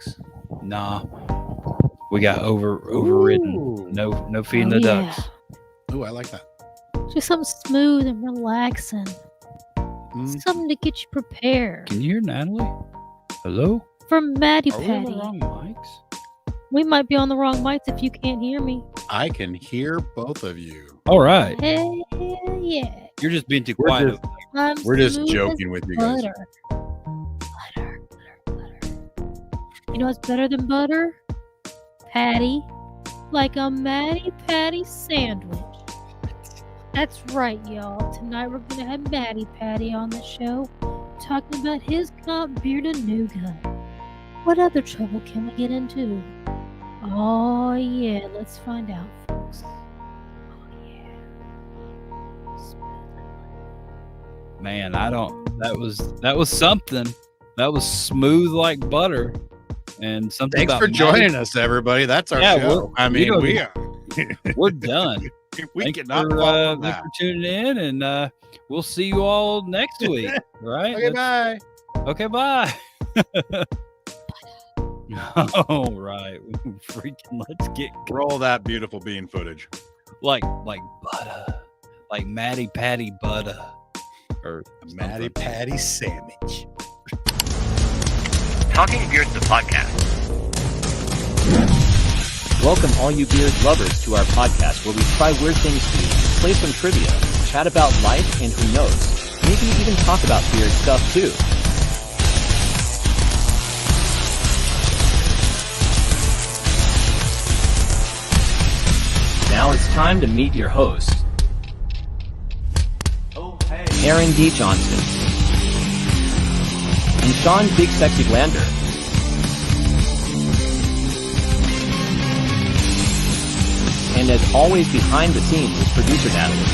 ducks. Nah, we got overridden. No feeding the ducks. Ooh, I like that. Just something smooth and relaxing. Something to get you prepared. Can you hear Natalie? Hello? From Maddie Are we on the Patty. wrong mics? We might be on the wrong mics if you can't hear me. I can hear both of you. All right. Hell yeah. You're just being too quiet. We're just smooth joking as with you guys. butter. You know what's better than butter? Patty. Like a Maddie Patty sandwich. That's right, y'all. Tonight we're going to have Maddie Patty on the show talking about his comp Beard-A-Nooga. What other trouble can we get into? Oh, yeah. Let's find out, folks. Oh, yeah. Man, that was something. That was smooth like butter. And something Thanks about for joining us, everybody. That's our show. I mean, we are. We're done. We Thanks cannot for, follow thanks that. for tuning in, and we'll see you all next week. Right? Okay, bye. Okay, bye. All right. Freaking let's get Roll that beautiful bean footage. like butter. Like Maddie Patty butter. Or Maddie Patty sandwich. Talking Beards the podcast. Welcome all you beard lovers to our podcast where we try weird things to eat, play some trivia, chat about life, and who knows, maybe even talk about beard stuff too. Now it's time to meet your host, Aaron D. Johnston and Shawn Big Sexy Glander. And as always, behind the scenes is producer Natalie.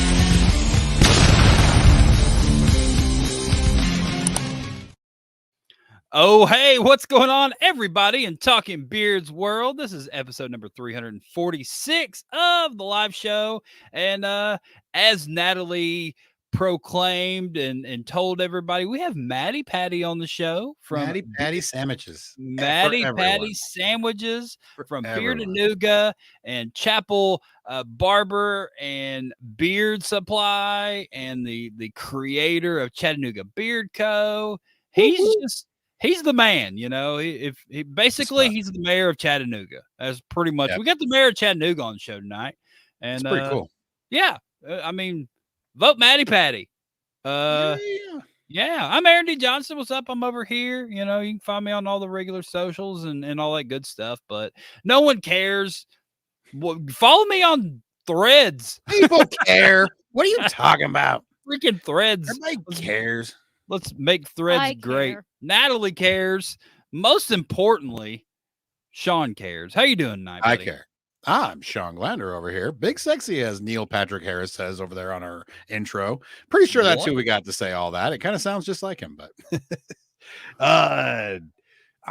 Oh, hey, what's going on, everybody, in Talking Beards world? This is episode number 346 of the live show. And as Natalie proclaimed and told everybody, we have Maddie Patty on the show from Maddie Patty sandwiches. Maddie Patty sandwiches from Beard-A-Nooga and Chapel Barber and Beard Supply and the creator of Chattanooga Beard Co. He's the man, you know. He's the mayor of Chattanooga. That's pretty much. We got the mayor of Chattanooga on the show tonight, and it's pretty cool. Yeah, I mean, vote Maddie Patty. Yeah, I'm Aaron D. Johnston. What's up? I'm over here. You know, you can find me on all the regular socials and all that good stuff. But no one cares. Follow me on Threads. People care. What are you talking about? Freaking Threads. Everybody cares. Let's make Threads great. Natalie cares. Most importantly, Shawn cares. How you doing tonight, buddy? I care. I'm Shawn Glander over here. Big sexy, as Neil Patrick Harris says over there on our intro. Pretty sure that's who we got to say all that. It kind of sounds just like him, but I'm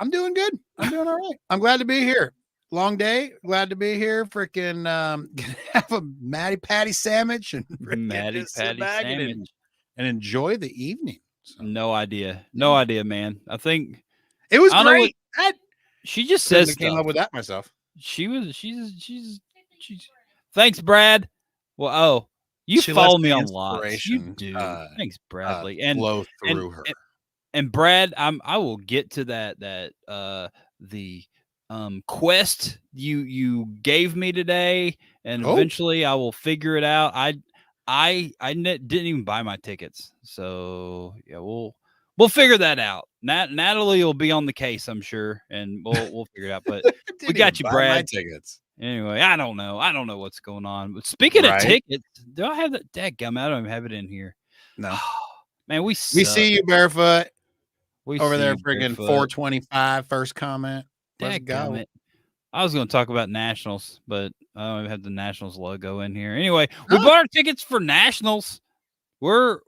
doing good. I'm doing all right. I'm glad to be here. Long day. Glad to be here. Freaking gonna have a Maddie Patty sandwich and Maddie Patty sandwich and enjoy the evening. So. No idea, man. I think it was great. She just says came up with that myself. She's thanks, Brad. Well, you follow me on lots. You do. Thanks, Bradley. And flow through her. And Brad, I will get to that the quest you gave me today, and eventually I will figure it out. I didn't even buy my tickets, so yeah, we'll figure that out. Natalie will be on the case, I'm sure, and we'll figure it out. But we got you, Brad. My tickets. Anyway, I don't know what's going on. But speaking of tickets, do I have that? Dadgum, I don't even have it in here. No, man, we see you barefoot. We over there, friggin' 425. First comment. Let's go. I was going to talk about Nationals, but I don't even have the Nationals logo in here. Anyway, we bought our tickets for Nationals. We're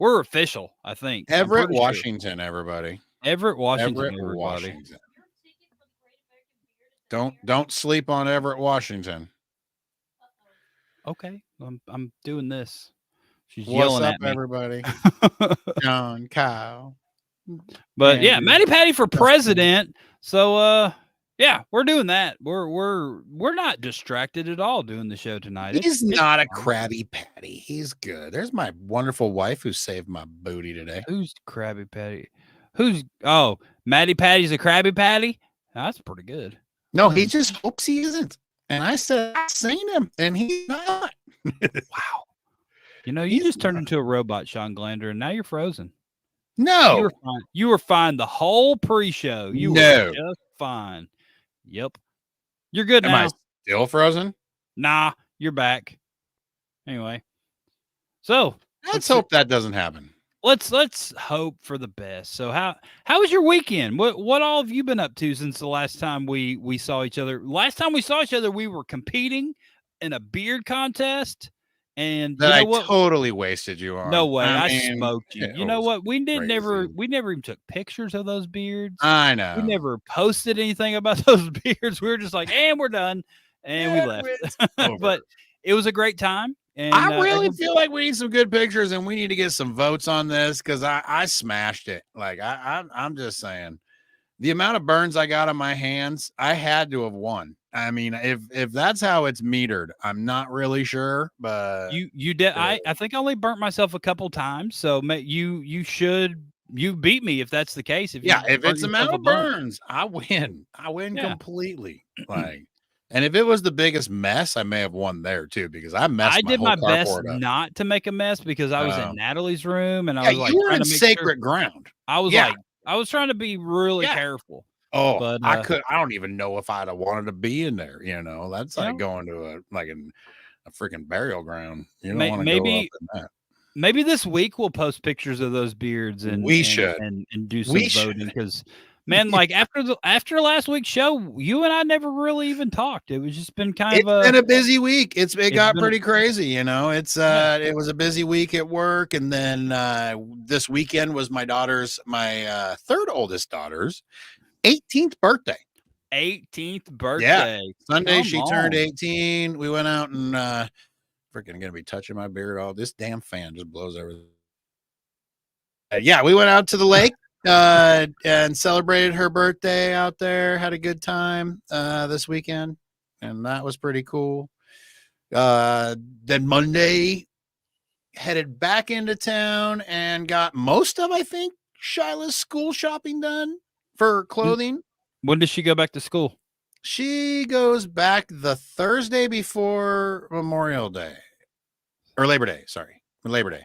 official, I think. Everett, Washington, everybody. Everett, Washington. Don't sleep on Everett, Washington. Okay, I'm doing this. She's What's yelling up, at me. Everybody? John, Kyle. But And yeah, do Matty Patty for stuff. president. So yeah, we're doing that. We're not distracted at all doing the show tonight. He's It's not a fine. Krabby Patty. He's good. There's my wonderful wife who saved my booty today. Who's Krabby Patty? Matty Patty's a Krabby Patty? That's pretty good. No, he just hopes he isn't. And I said, I've seen him, and he's not. Wow. You just turned into a robot, Shawn Glander, and now you're frozen. No. You were fine the whole pre-show. You were just fine. Yep. You're good now. Am I still frozen? Nah, you're back. Anyway. So let's hope that doesn't happen. Let's hope for the best. So how was your weekend? What all have you been up to since the last time we saw each other? Last time we saw each other, we were competing in a beard contest, and that I totally wasted you on. No way, I smoked you. You know what? We never even took pictures of those beards. I know. We never posted anything about those beards. We were just like, and we're done, and we left. But it was a great time. And I really feel like we need some good pictures, and we need to get some votes on this because I smashed it. Like I'm just saying, the amount of burns I got on my hands, I had to have won. I mean, if that's how it's metered, I'm not really sure, but you did. I think I only burnt myself a couple times, so you beat me if that's the case. If it's amount of burns, I win. I win completely. Like. And if it was the biggest mess, I may have won there too because I did my best not to make a mess because I was in Natalie's room and I was like, you were in sacred ground. I was I was trying to be really careful. Oh, but I don't even know if I'd have wanted to be in there. That's like going to a freaking burial ground. You don't want to go up in that. Maybe this week we'll post pictures of those beards and we should and do some voting because. Man, like after last week's show, you and I never really even talked. It was just been kind of been a busy week. It got pretty crazy, It was a busy week at work, and then this weekend was my third oldest daughter's 18th birthday. 18th birthday. Yeah. Sunday she turned 18. We went out and freaking gonna be touching my beard. All this damn fan just blows everything. We went out to the lake. And celebrated her birthday out there, had a good time this weekend, and that was pretty cool. Then Monday headed back into town and got most of, I think, Shyla's school shopping done for clothing. When does she go back to school? She goes back the Thursday before Memorial Day or Labor Day. Sorry, Labor Day.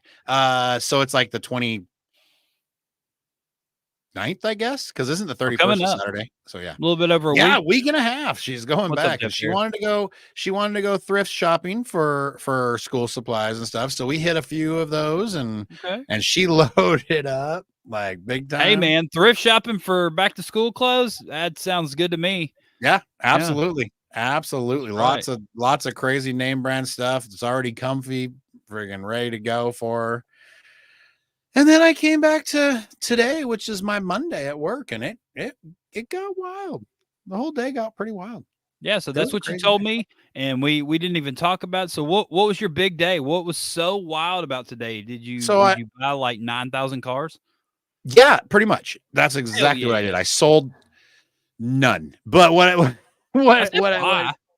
So it's like the 29th, I guess, because isn't the 31st Saturday? So yeah, a little bit over a week. Yeah, week and a half. She's going back, and she wanted to go. She wanted to go thrift shopping for school supplies and stuff. So we hit a few of those, and she loaded up like big time. Hey man, thrift shopping for back to school clothes. That sounds good to me. Yeah, absolutely, absolutely. Right. Lots of crazy name brand stuff. It's already comfy, friggin' ready to go for her. And then I came back to today, which is my Monday at work, and it got wild. The whole day got pretty wild. Yeah, so that's what you told me, and we didn't even talk about it. So what was your big day? What was so wild about today? Did you buy like 9,000 cars? Yeah, pretty much. That's exactly what I did. I sold none. But what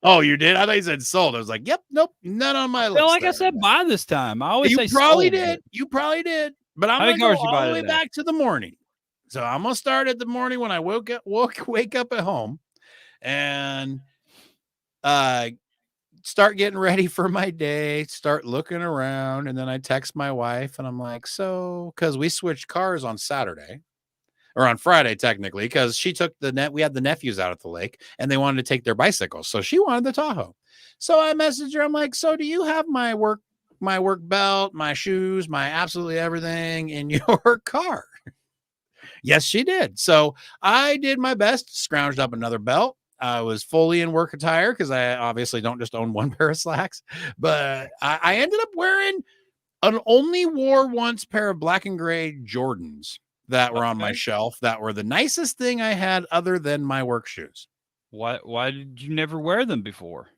oh, you did? I thought you said sold. I was like, yep, nope, none on my list. Like I said, buy this time. I always say you probably did. You probably did. But I'm going to go all the way back to the morning. So I'm going to start at the morning when I wake up at home and start getting ready for my day, start looking around. And then I text my wife and I'm like, because we switched cars on Saturday or on Friday, technically, because she took we had the nephews out at the lake and they wanted to take their bicycles. So she wanted the Tahoe. So I messaged her. I'm like, so do you have my work belt, my shoes, my absolutely everything in your car? Yes, she did. So I did my best, scrounged up another belt. I was fully in work attire because I obviously don't just own one pair of slacks, but I ended up wearing an only wore once pair of black and gray Jordans that were on my shelf that were the nicest thing I had other than my work shoes. Why did you never wear them before?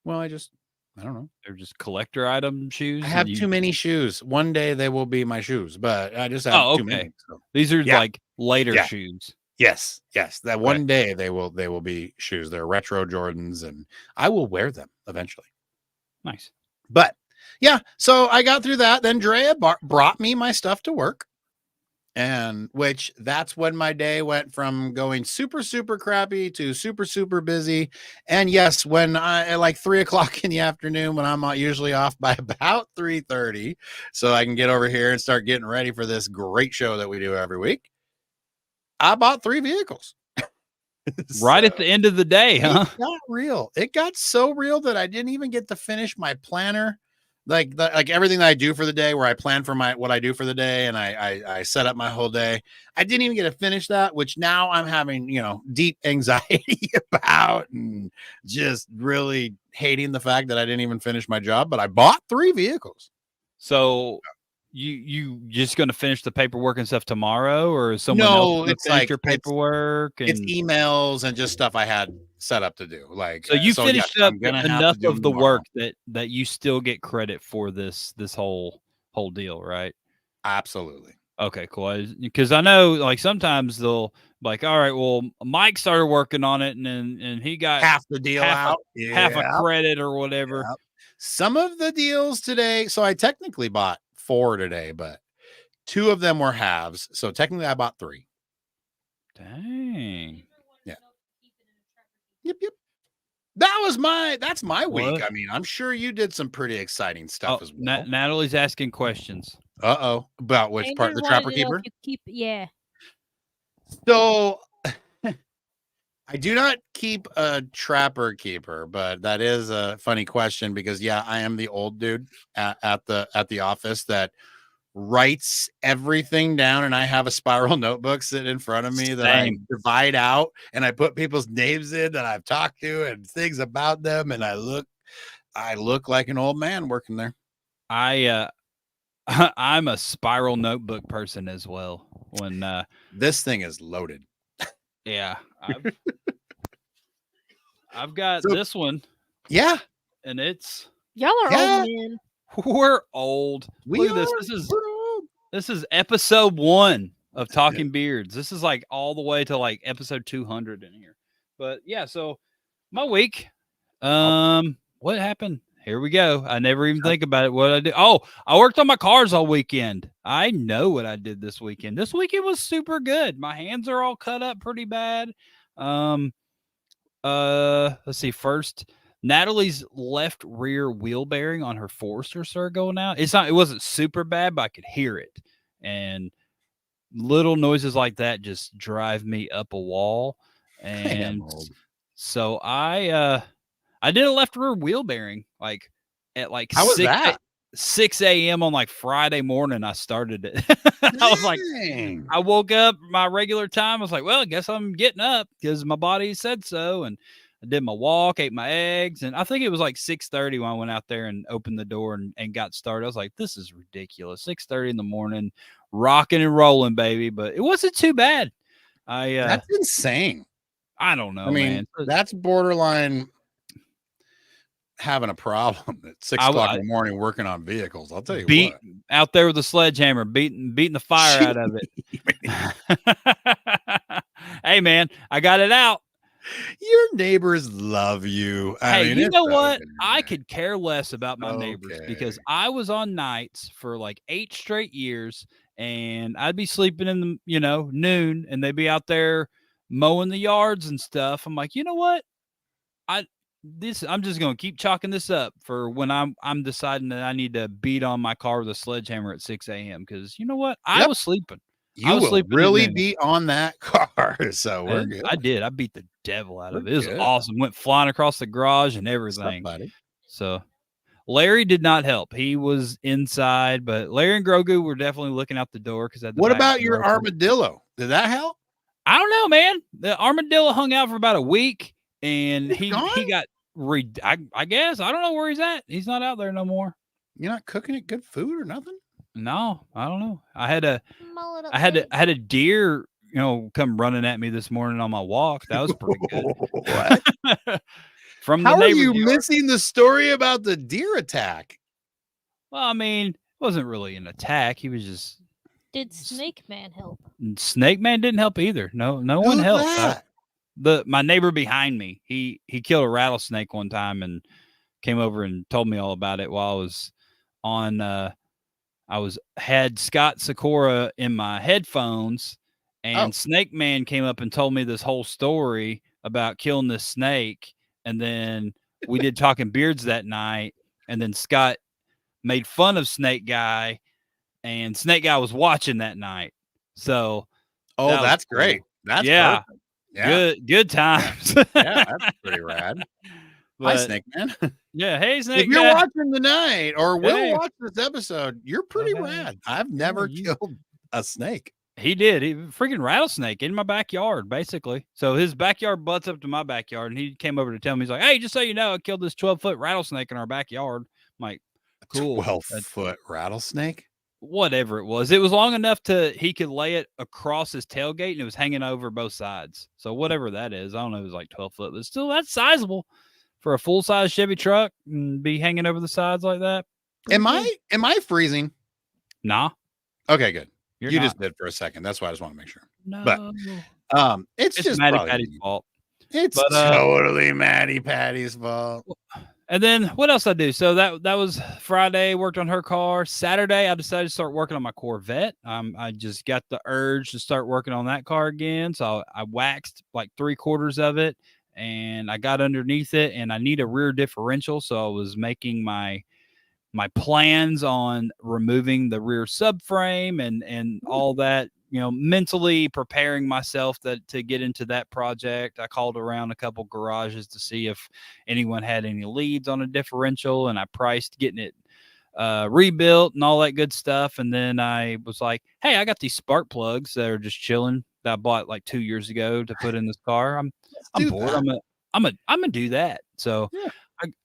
Well, I don't know. They're just collector item shoes. I have too many shoes. One day they will be my shoes, but I just have too many. So. These are like later shoes. Yes. That one day they will be shoes. They're retro Jordans, and I will wear them eventually. Nice. But yeah, so I got through that. Then Drea brought me my stuff to work. And that's when my day went from going super, super crappy to super, super busy. And yes, when I like 3:00 in the afternoon, when I'm usually off by about 3:30, so I can get over here and start getting ready for this great show that we do every week, I bought 3 vehicles. Right at the end of the day, huh? It got real. It got so real that I didn't even get to finish my planner. Like everything that I do for the day, where I plan for what I do for the day, and I set up my whole day. I didn't even get to finish that, which now I'm having, deep anxiety about, and just really hating the fact that I didn't even finish my job. But I bought 3 vehicles. So you just going to finish the paperwork and stuff tomorrow, or is someone else it's finish like your paperwork? It's emails and just stuff I had set up to do. Like, so you finished up enough of the tomorrow. work that you still get credit for this whole deal, right? Absolutely. Okay, cool. Because I know, like, sometimes they'll like, all right, well, Mike started working on it, and he got half the deal out, half a credit or whatever. Yep. Some of the deals today, so I technically bought 4 today, but 2 of them were halves. So technically I bought 3. Dang. Yeah. Yep. That's my week. What? I mean, I'm sure you did some pretty exciting stuff as well. Natalie's asking questions. About which part? The Trapper Keeper? Yeah. So I do not keep a Trapper Keeper, but that is a funny question because I am the old dude at the office that writes everything down, and I have a spiral notebook sitting in front of me that I divide out, and I put people's names in that I've talked to and things about them, and I look like an old man working there. I'm a spiral notebook person as well. When this thing is loaded. Yeah. I've got this one. Yeah. And it's y'all are old men. We're old. Look at this. This is episode 1 of Talking Beards. This is like all the way to like episode 200 in here. But yeah, so my week. What happened? Here we go. I never even think about it. What I did. Oh, I worked on my cars all weekend. I know what I did this weekend. This weekend was super good. My hands are all cut up pretty bad. Let's see. First, Natalie's left rear wheel bearing on her Forester started going out. It wasn't super bad, but I could hear it. And little noises like that just drive me up a wall. And so I did a left rear wheel bearing like at like how was that? 6 a.m. on like Friday morning. I started it. I was like, I woke up my regular time. I was like, well, I guess I'm getting up because my body said so. And I did my walk, ate my eggs, and I think it was like 6:30 when I went out there and opened the door and got started. I was like, this is ridiculous. 6:30 in the morning, rocking and rolling, baby. But it wasn't too bad. That's insane. I don't know. I mean, man. That's borderline having a problem at 6 o'clock in the morning working on vehicles. I'll tell you what. Out there with a sledgehammer, beating the fire out of it. Hey, man, I got it out. Your neighbors love you. I mean, you know what? I could care less about my neighbors because I was on nights for like 8 straight years, and I'd be sleeping in the noon, and they'd be out there mowing the yards and stuff. I'm like, you know what? I'm just gonna keep chalking this up for when I'm deciding that I need to beat on my car with a sledgehammer at 6 a.m. because you know what? I was sleeping. You will really be on that car, so we're good. I did. I beat the devil out of it. It was awesome. Went flying across the garage and everything. So Larry did not help. He was inside, but Larry and Grogu were definitely looking out the door because. What about your armadillo? Did that help? I don't know, man. The armadillo hung out for about a week, and he got. I guess I don't know where he's at. He's not out there no more. You're not cooking it good food or nothing? No, I don't know. I had a deer, come running at me this morning on my walk. That was pretty good. What? How are you missing the story about the deer attack? Well, I mean, it wasn't really an attack. He was just Did Snake Man help? Snake Man didn't help either. No one Who's helped. that? My neighbor behind me, he killed a rattlesnake one time and came over and told me all about it while I was on. Had Scott Sakura in my headphones, and Snake Man came up and told me this whole story about killing this snake, and then we did Talking Beards that night, and then Scott made fun of Snake Guy, and Snake Guy was watching that night. So, that's cool. great. That's yeah, perfect. Yeah. Good times. Yeah, that's pretty rad. Hi, Snake Man. Yeah, hey, Snake. If you're watching tonight or will watch this episode, you're pretty Okay. rad. I've never killed a snake. He did. He freaking rattlesnake in my backyard, basically. So his backyard butts up to my backyard, and he came over to tell me, he's like, "Hey, just so you know, I killed this 12-foot rattlesnake in our backyard." I'm like, cool. 12-foot rattlesnake? Whatever it was. It was long enough he could lay it across his tailgate, and it was hanging over both sides. So whatever that is, I don't know, it was like 12 foot, but still, that's sizable for a full-size Chevy truck and be hanging over the sides like that. Am I freezing? Nah. Okay, good. You just did for a second. That's why I just want to make sure. No. But it's just Maddie Patty's fault. It's totally Maddie Patty's fault. And then what else I do? So that was Friday, worked on her car. Saturday, I decided to start working on my Corvette. I just got the urge to start working on that car again. So I waxed like 3/4 of it, and I got underneath it, and I need a rear differential. So I was making my plans on removing the rear subframe and all that, mentally preparing myself to get into that project. I called around a couple garages to see if anyone had any leads on a differential, and I priced getting it rebuilt and all that good stuff. And then I was like, hey, I got these spark plugs that are just chilling that I bought like 2 years ago to put in this car. I'm bored. I'm gonna do that. So yeah.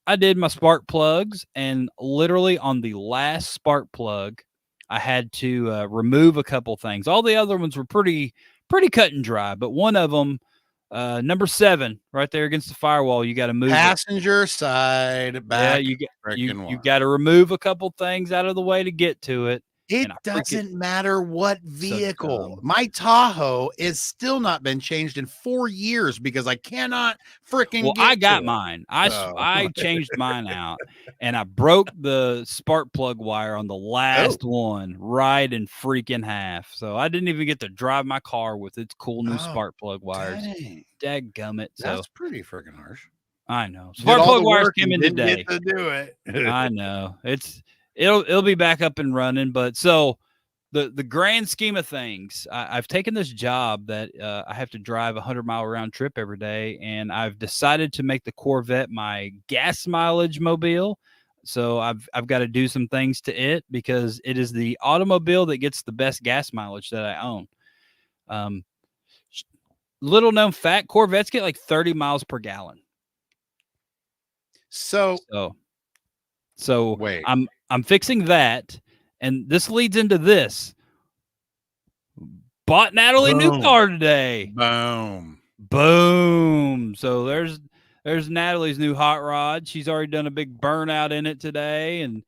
I did my spark plugs, and literally on the last spark plug, I had to remove a couple things. All the other ones were pretty cut and dry, but one of them, number 7, right there against the firewall, you got to move passenger side back. Yeah, you got to remove a couple things out of the way to get to it. It doesn't matter what vehicle. My Tahoe is still not been changed in 4 years because I cannot freaking. I got mine. I changed mine out, and I broke the spark plug wire on the last one right in freaking half. So I didn't even get to drive my car with its cool new spark plug wires. Dadgummit. That's pretty freaking harsh. I know. Spark plug wires came in today. Get to do it. I know. It'll be back up and running, but so the grand scheme of things, I've taken this job that I have to drive 100-mile round trip every day, and I've decided to make the Corvette my gas mileage mobile. So I've got to do some things to it because it is the automobile that gets the best gas mileage that I own. Little known fact: Corvettes get like 30 miles per gallon. So wait. I'm fixing that, and this leads into this. Bought Natalie a new car today. Boom. So there's Natalie's new hot rod. She's already done a big burnout in it today, and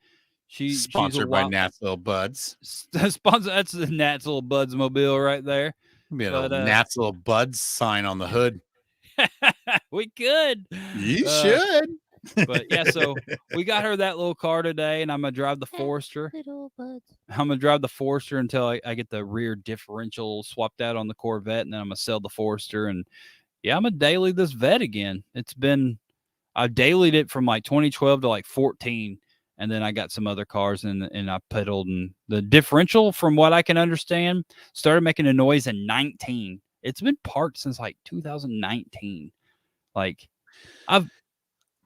she's sponsored by Nat's Little Buds. That's the Nat's Little Buds mobile right there. We had a Nat's Little Buds sign on the hood. We could. You should. But yeah, so we got her that little car today, and I'm gonna drive the Forester. I'm gonna drive the Forester until I get the rear differential swapped out on the Corvette, and then I'm gonna sell the Forester. And yeah, I'm gonna daily this vet again. I dailied it from like 2012 to like 14, and then I got some other cars and I pedaled, and the differential, from what I can understand, started making a noise in 19. It's been parked since like 2019.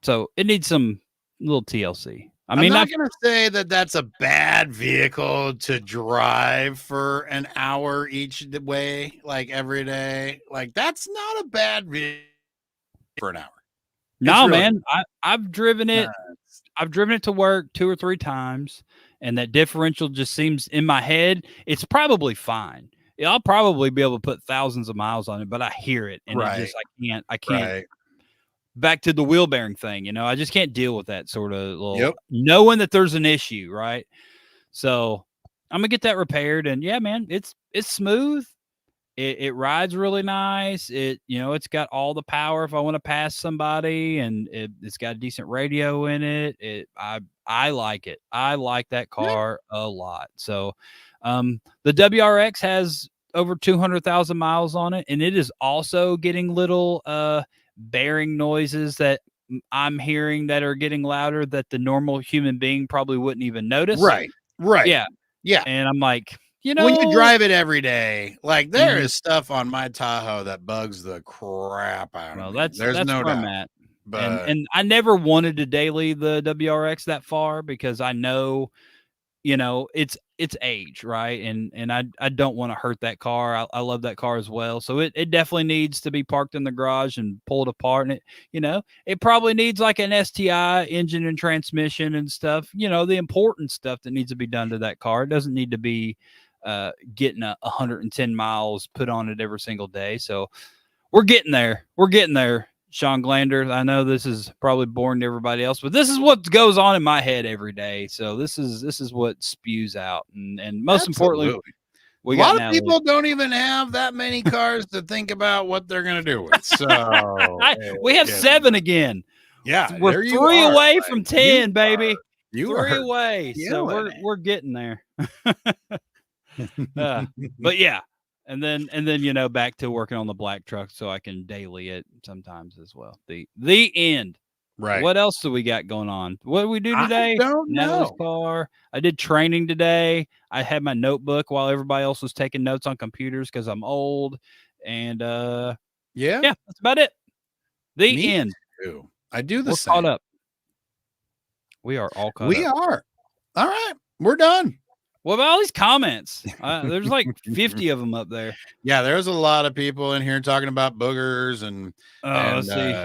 So it needs some little TLC. I'm not going to say that that's a bad vehicle to drive for an hour each way, like every day. Like, that's not a bad vehicle for an hour. No, really, man. I've driven it. I've driven it to work 2 or 3 times, and that differential just seems, in my head, it's probably fine. I'll probably be able to put thousands of miles on it, but I hear it, and I can't. Right. Back to the wheel bearing thing, I just can't deal with that sort of little knowing that there's an issue, right? So gonna get that repaired, and yeah, man, it's smooth. It rides really nice. It's got all the power if I want to pass somebody, and it's got a decent radio in it. I like it. I like that car a lot. So, the WRX has over 200,000 miles on it, and it is also getting little bearing noises that I'm hearing that are getting louder that the normal human being probably wouldn't even notice. Right. Yeah. Yeah. And I'm like, when you drive it every day, like there Mhm. is stuff on my Tahoe that bugs the crap out of me. That's There's no where doubt. I'm at. But And I never wanted to daily the WRX that far because I know, it's age, right? And I don't want to hurt that car. I love that car as well. So it definitely needs to be parked in the garage and pulled apart. And it probably needs like an STI engine and transmission and stuff, the important stuff that needs to be done to that car. It doesn't need to be getting 110 miles put on it every single day. So we're getting there. Shawn Glander. I know this is probably boring to everybody else, but this is what goes on in my head every day. So this is what spews out, and most importantly, a lot of people don't even have that many cars to think about what they're going to do with. So we have 7 again. Yeah, we're 3 away from 10, baby. You 3 away. So we're getting there. But yeah. And then back to working on the black truck so I can daily it sometimes as well. The end. Right. What else do we got going on? What did we do today? I don't Natalie's know. car. I did training today. I had my notebook while everybody else was taking notes on computers because I'm old. And yeah, that's about it. The end. Too. I do the We're same. caught up. We are all caught up. We are. All right. We're done. What about all these comments? There's like 50 of them up there. Yeah, there's a lot of people in here talking about boogers and let's see.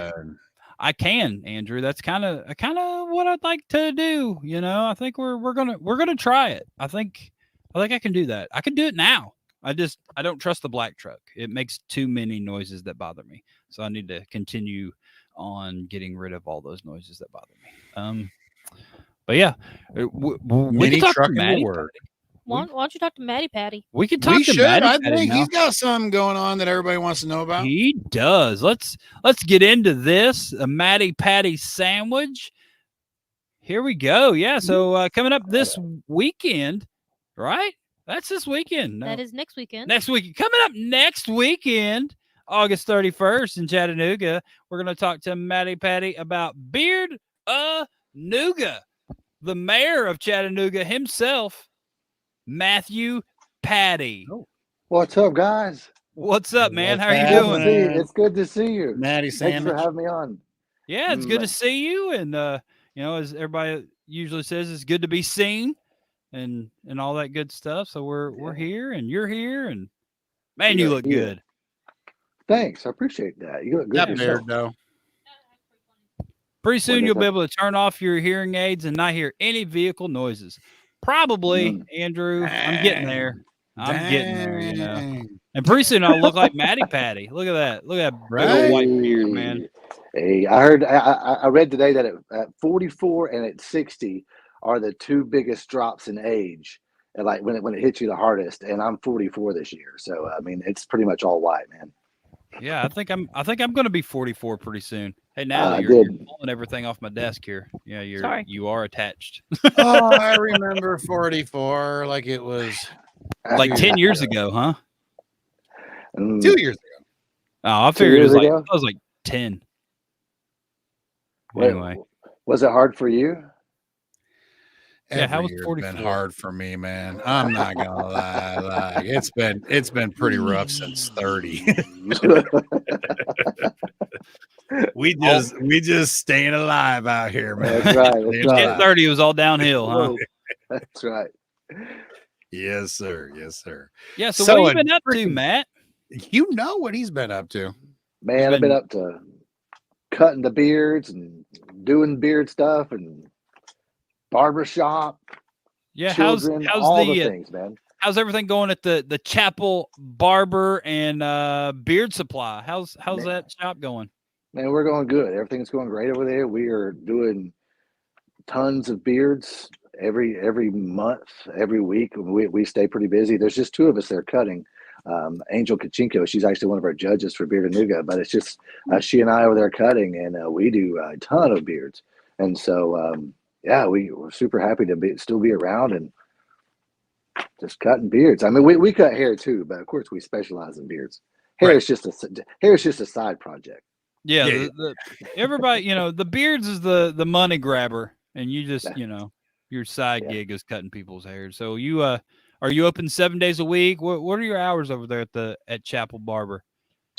I can, Andrew. That's kind of what I'd like to do. I think we're gonna try it. I think I can do that. I can do it now. I don't trust the black truck. It makes too many noises that bother me. So I need to continue on getting rid of all those noises that bother me. But yeah, we can talk to Maddie. Why don't you talk to Maddie Patty? We can talk to Maddie. I think he's got something going on that everybody wants to know about. He does. Let's get into this. A Maddie Patty sandwich. Here we go. Yeah. So coming up this weekend, right? That's this weekend. No. That is next weekend. Next week. Coming up next weekend, August 31st in Chattanooga, we're going to talk to Maddie Patty about Beard-A-Nooga, the mayor of Chattanooga himself, Matthew Patty. What's up, guys? What's up, man? How are you doing? It's good to see you. Maddie Thanks for having me on. Yeah, it's good to see you. And, as everybody usually says, it's good to be seen and all that good stuff. So we're here and you're here. And, man, you look good. Thanks. I appreciate that. You look good yourself. Though. Pretty soon you'll be able to turn off your hearing aids and not hear any vehicle noises. Probably, Andrew. I'm getting there. I'm getting there, And pretty soon I'll look like Maddie Patty. Look at that. Look at that big old white beard, man. Hey, I heard. I read today that at 44 and at 60 are the 2 biggest drops in age, and like when it hits you the hardest. And I'm 44 this year, so I mean it's pretty much all white, man. Yeah, I think I'm going to be 44 pretty soon. Hey, now you're pulling everything off my desk here. Yeah, you are attached. Oh, I remember 44 like it was like 10 years ago, huh? 2 years ago. Oh, I figured it was like 10. Anyway, was it hard for you? How was 44? Been hard for me, man. I'm not gonna lie. Like it's been pretty rough since 30. we just staying alive out here, man. That's right. At 30, it was all downhill, huh? That's right. Yes, sir. Yes, sir. Yeah. So what have you been up to, Matt? You know what he's been up to, man. I've been up to cutting the beards and doing beard stuff and barbershop. Yeah, children, how's all the things, man? How's everything going at the Chapel Barber and Beard Supply? How's that shop going? Man, we're going good. Everything's going great over there. We are doing tons of beards every month, every week, we stay pretty busy. There's just two of us there cutting. Angel Kachinko, she's actually one of our judges for Beard-A-Nooga, but it's just she and I over there cutting, and we do a ton of beards. And so, we're super happy to still be around and just cutting beards. I mean, we cut hair too, but of course we specialize in beards. Hair is just a side project. Yeah, everybody, the beards is the money grabber, and you just, your side gig is cutting people's hair. So you are you open 7 days a week? What are your hours over there at Chapel Barber?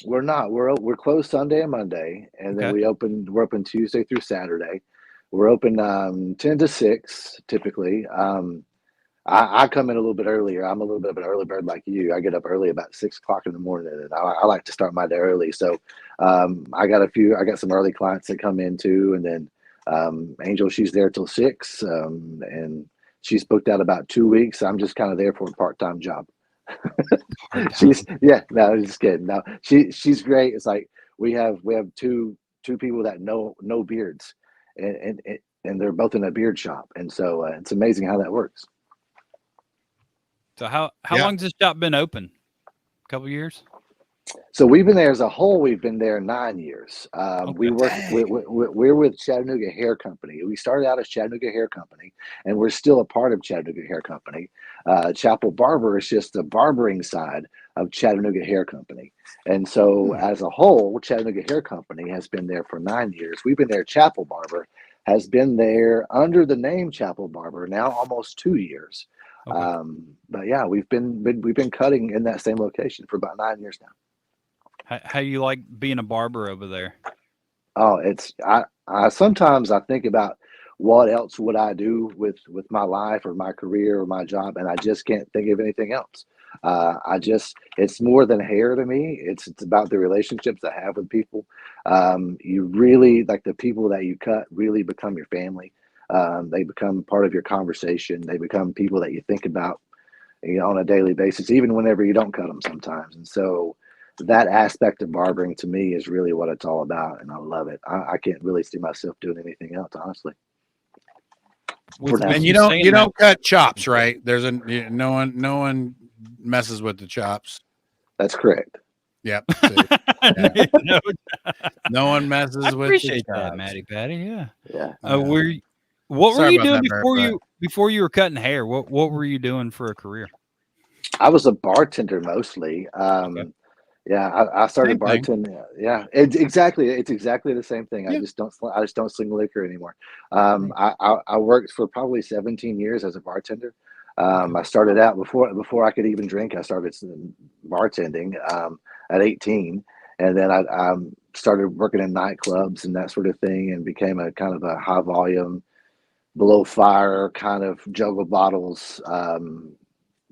We're not. We're closed Sunday and Monday, and then we're open Tuesday through Saturday. We're open 10 to 6 typically. I come in a little bit earlier. I'm a little bit of an early bird like you. I get up early about 6 o'clock in the morning, and I like to start my day early. So I got some early clients that come in too, and then Angel, she's there till 6, and she's booked out about 2 weeks. I'm just kind of there for a part-time job. I'm just kidding. No, she's great. It's like we have two people that know beards, and they're both in a beard shop, and so it's amazing how that works. So how long has this shop been open? A couple years? So we've been there as a whole. We've been there 9 years. We work. We're with Chattanooga Hair Company. We started out as Chattanooga Hair Company, and we're still a part of Chattanooga Hair Company. Chapel Barber is just the barbering side of Chattanooga Hair Company, and so as a whole, Chattanooga Hair Company has been there for 9 years. We've been there. Chapel Barber has been there under the name Chapel Barber now almost 2 years. Okay. But yeah, we've been cutting in that same location for about 9 years now. How you like being a barber over there? Oh, I sometimes I think about what else would I do with my life or my career or my job, and I just can't think of anything else. It's more than hair to me. It's about the relationships I have with people. You really, like, the people that you cut really become your family. They become part of your conversation. They become people that you think about, on a daily basis, even whenever you don't cut them sometimes. And so that aspect of barbering to me is really what it's all about, and I love it. I can't really see myself doing anything else, honestly. And you don't cut chops, right? There's no one messes with the chops. That's correct. Yep. No one messes with the chops. Matty Patty. Yeah. Yeah. What were you doing before you were cutting hair? What were you doing for a career? I was a bartender mostly. Yeah, I started bartending. Yeah, it's exactly the same thing. Yeah. I just don't sling liquor anymore. I worked for probably 17 years as a bartender. I started out before I could even drink. I started bartending at 18, and then I started working in nightclubs and that sort of thing, and became a kind of a high volume, below fire kind of juggle bottles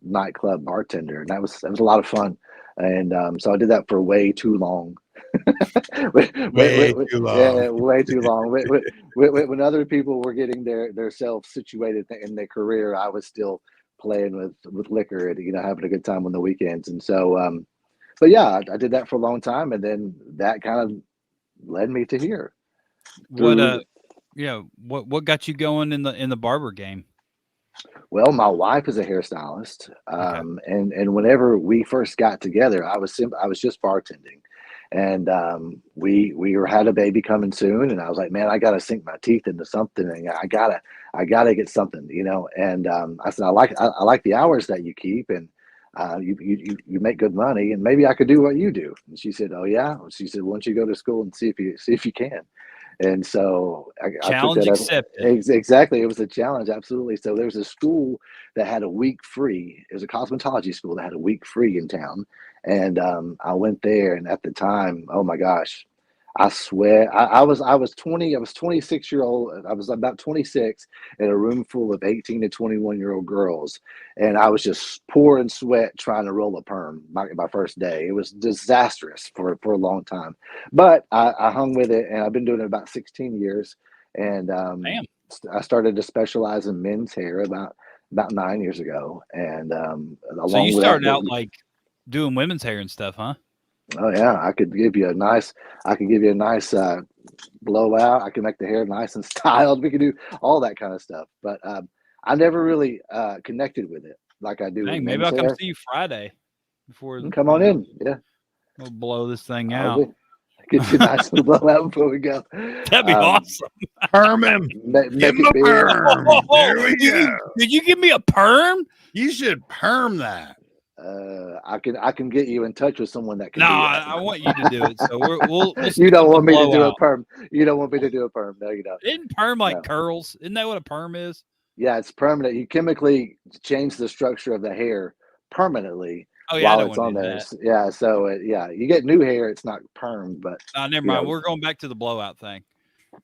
nightclub bartender, and that was a lot of fun. And so I did that for way too long. way too long. When other people were getting their self situated in their career, I was still playing with liquor and having a good time on the weekends. And so, but yeah, I did that for a long time, and then that kind of led me to here. What got you going in the barber game? Well, my wife is a hairstylist, and whenever we first got together, I was just bartending, and we had a baby coming soon, and I was like, man, I gotta sink my teeth into something, and I gotta get something, And I said, I like the hours that you keep, and you make good money, and maybe I could do what you do. And she said, oh yeah. She said, why don't you go to school and see if you can. And so I took that accepted. Exactly. It was a challenge. Absolutely. So there was a school that had a week free. It was a cosmetology school that had a week free in town. And I went there, and at the time, oh my gosh, I swear I was 26-year-old. I was about 26 in a room full of 18 to 21-year-old girls. And I was just pouring sweat trying to roll a perm my first day. It was disastrous for a long time, but I hung with it, and I've been doing it about 16 years. And I started to specialize in men's hair about 9 years ago. And so you started out like doing women's hair and stuff, huh? Oh yeah, I could give you a nice blowout. I can make the hair nice and styled. We can do all that kind of stuff. But I never really connected with it like I do. Dang, with maybe men's I'll come hair. see you Friday before. Come on in. Yeah. We'll blow this thing I'll out. get you a nice little blowout before we go. That'd be awesome. Perm him. Make Give him it a big. perm. There we go. Did you give me a perm? You should perm that. I can get you in touch with someone that can No, do that. I want you to do it. So we'll You don't want me to do a blowout. perm. You don't want me to do a perm. No, you don't. Isn't perm like No. curls? Isn't that what a perm is? Yeah, it's permanent. You chemically change the structure of the hair permanently Oh yeah, I while don't it's want on to do there. that. Yeah, so yeah, you get new hair. It's not perm, but Never you mind. know, We're going back to the blowout thing.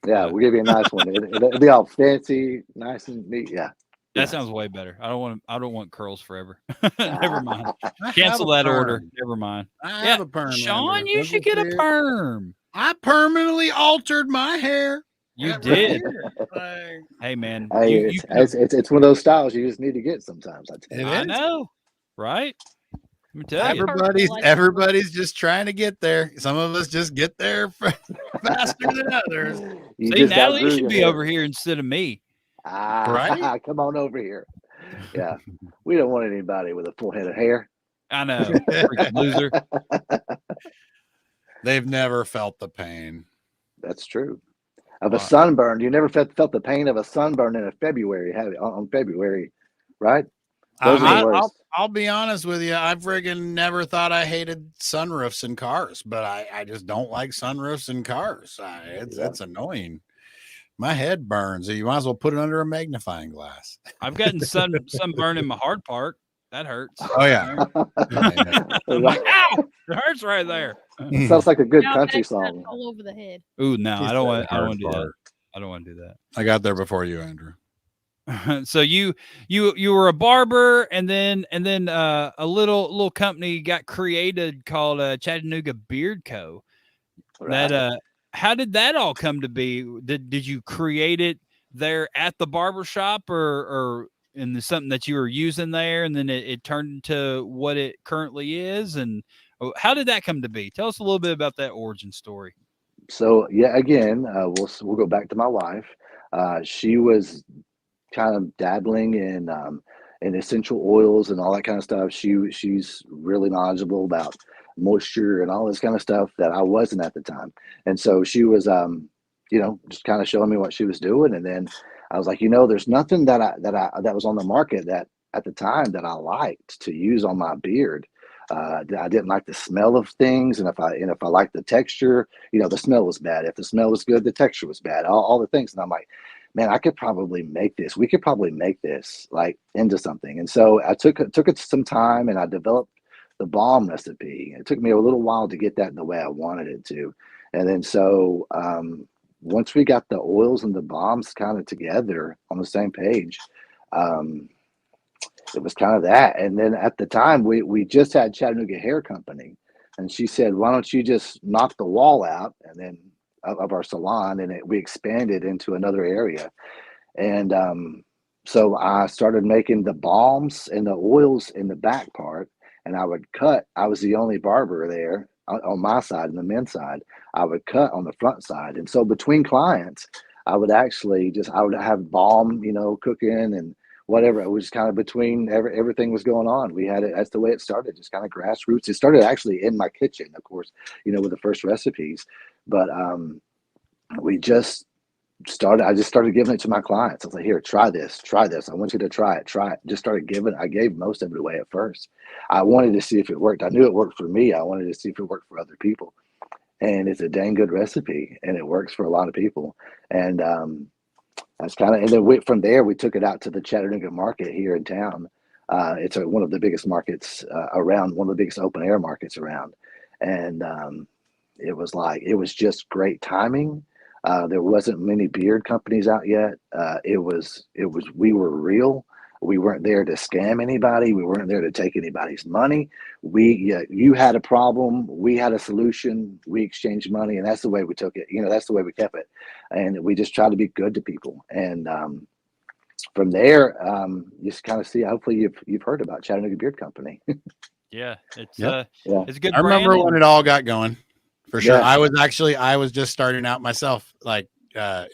yeah, we'll give you a nice one. It'll be all fancy, nice and neat. Yeah, That sounds way better. I don't want curls forever. Never mind. I Cancel have a that order. perm. Never mind. I have a perm. Sean, Andrew. you should get a perm. I permanently altered my hair. You Right did. here. Like, Hey man, hey, it's one of those styles you just need to get sometimes. I tell you. I know, right? Let me tell you. Everybody's just trying to get there. Some of us just get there faster than others. See, Natalie, you should be over here instead of me. Right? Come on over here. Yeah, we don't want anybody with a full head of hair. I know, freaking loser. They've never felt the pain. That's true. Of a sunburn, you never felt the pain of a sunburn in a February, have you? On February, right? I'll be honest with you. I friggin' never thought I hated sunroofs in cars, but I just don't like sunroofs in cars. It's annoying. My head burns. You might as well put it under a magnifying glass. I've gotten sunburn in my hard part. That hurts. Oh yeah. I'm like, ow! It hurts right there. Sounds like a good Now country that's song. all over the head. Ooh, no, I don't want to do that. I don't want to do that. I got there before you, Andrew. So you were a barber, and then a little company got created called Chattanooga Beard Co. Right. That how did that all come to be? Did you create it there at the barber shop, or in something that you were using there, and then it turned into what it currently is? And how did that come to be? Tell us a little bit about that origin story. So yeah, again, we'll go back to my wife. She was kind of dabbling in essential oils and all that kind of stuff. She's really knowledgeable about moisture and all this kind of stuff that I wasn't at the time. And so she was, just kind of showing me what she was doing. And then I was like, there's nothing that was on the market that at the time that I liked to use on my beard. I didn't like the smell of things, and if I liked the texture, the smell was bad. If the smell was good, the texture was bad. All the things, and I'm like, man, I could probably make this. We could probably make this like into something. And so I took it some time, and I developed the balm recipe. It took me a little while to get that the way I wanted it to, and then so once we got the oils and the balms kind of together on the same page. It was kind of that. And then at the time we just had Chattanooga Hair Company, and she said, why don't you just knock the wall out and then of our salon, and we expanded into another area. And so I started making the balms and the oils in the back part, and I would cut. I was the only barber there on my side and the men's side. I would cut on the front side. And so between clients, I would have balm, cooking and whatever. It was kind of between everything was going on. We had it. That's the way it started, just kind of grassroots. It started actually in my kitchen, of course, with the first recipes. But we just started. I just started giving it to my clients. I was like, here, try this. I want you to try it. Just started giving. I gave most of it away at first. I wanted to see if it worked. I knew it worked for me. I wanted to see if it worked for other people. And it's a dang good recipe, and it works for a lot of people. And that's kind of, and then from there, we took it out to the Chattanooga market here in town. It's one of the biggest markets around, one of the biggest open air markets around. And it was just great timing. There wasn't many beard companies out yet. We were real. We weren't there to scam anybody. We weren't there to take anybody's money. You had a problem. We had a solution. We exchanged money, and that's the way we took it. That's the way we kept it. And we just tried to be good to people. And from there, you just kind of see. Hopefully, you've heard about Chattanooga Beard Company. Yeah, it's it's a good. I remember when it all got going. For sure. Yeah. I was just starting out myself, like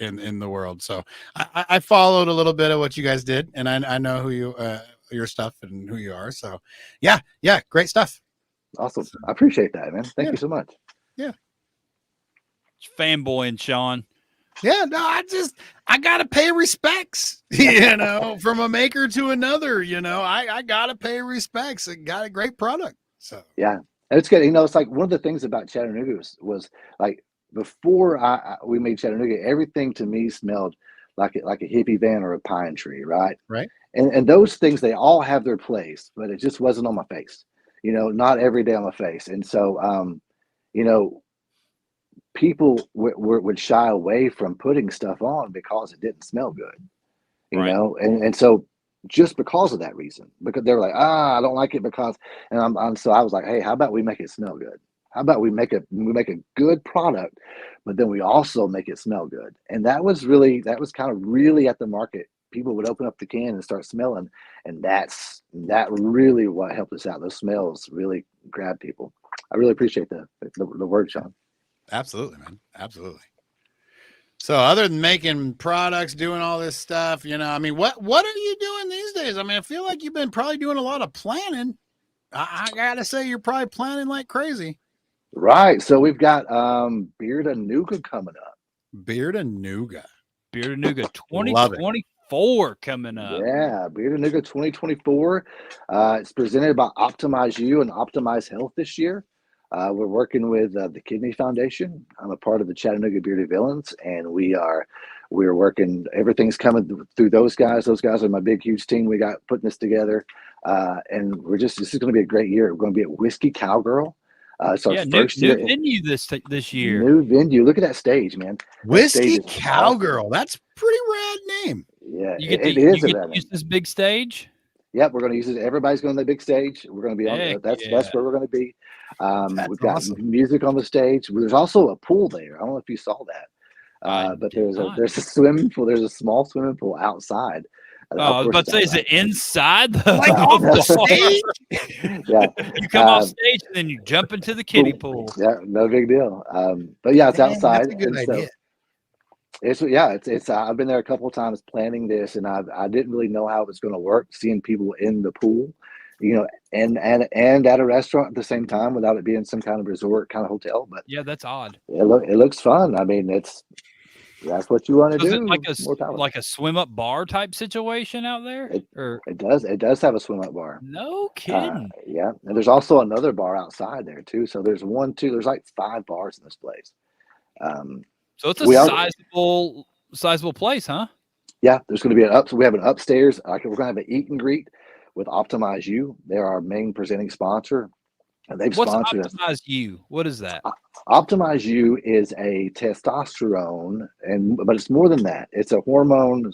in the world. So I followed a little bit of what you guys did, and I know who you your stuff and who you are. So yeah, great stuff. Awesome. I appreciate that, man. Thank you so much. Yeah. Fanboying, Shawn. Yeah, no, I gotta pay respects, you know, from a maker to another, you know, I gotta pay respects. It got a great product. So yeah, and it's good. You know, it's like one of the things about Chattanooga was like before we made Chattanooga, everything to me smelled like a hippie van or a pine tree, right? Right. And those things, they all have their place, but it just wasn't on my face, you know, not every day on my face. And so, you know, people would shy away from putting stuff on because it didn't smell good, you know, and so just because of that reason, because they were like, I don't like it because, and so I was like, hey, how about we make it smell good? How about we make a good product, but then we also make it smell good? And that was kind of really at the market. People would open up the can and start smelling, and that really what helped us out. Those smells really grabbed people. I really appreciate the word, Shawn. Absolutely, man. Absolutely. So other than making products, doing all this stuff, you know, I mean, what are you doing these days? I mean, I feel like you've been probably doing a lot of planning. I gotta say, you're probably planning like crazy. Right. So we've got Beard-A-Nooga coming up. Beard-A-Nooga 2024 coming up. Yeah, Beard-A-Nooga 2024. It's presented by Optimize You and Optimize Health this year. We're working with the Kidney Foundation. I'm a part of the Chattanooga Bearded Villains, and we're working. Everything's coming through those guys. Those guys are my big, huge team. We got putting this together, and this is going to be a great year. We're going to be at Whiskey Cowgirl. It's our first new venue this year. New venue. Look at that stage, man. Whiskey Cowgirl. Awesome. That's a pretty rad name. Yeah, you get to use this big stage. Yep, we're going to use it. Everybody's going to the big stage. We're going to be on. That's where we're going to be. We've got music on the stage. There's also a pool there. I don't know if you saw that, but there's a swimming pool. There's a small swimming pool outside. I was about to say, is it inside like off the stage? Yeah, you come off stage and then you jump into the kiddie pool. Yeah, no big deal. But yeah, it's outside. That's a good idea. It's I've been there a couple of times planning this, and I didn't really know how it was going to work. Seeing people in the pool, you know, and at a restaurant at the same time without it being some kind of resort kind of hotel. But yeah, that's odd. It looks fun. I mean, that's what you want to do. Like a swim up bar type situation out there. It does have a swim up bar. No kidding. Yeah, and there's also another bar outside there too. So there's there's like 5 bars in this place. So it's a sizable place, huh? Yeah, there's going to be we have an upstairs. We're going to have an eat and greet with Optimize You. They're our main presenting sponsor, and they've sponsored us. Optimize You? What is that? Optimize You is a testosterone, but it's more than that. It's a hormone.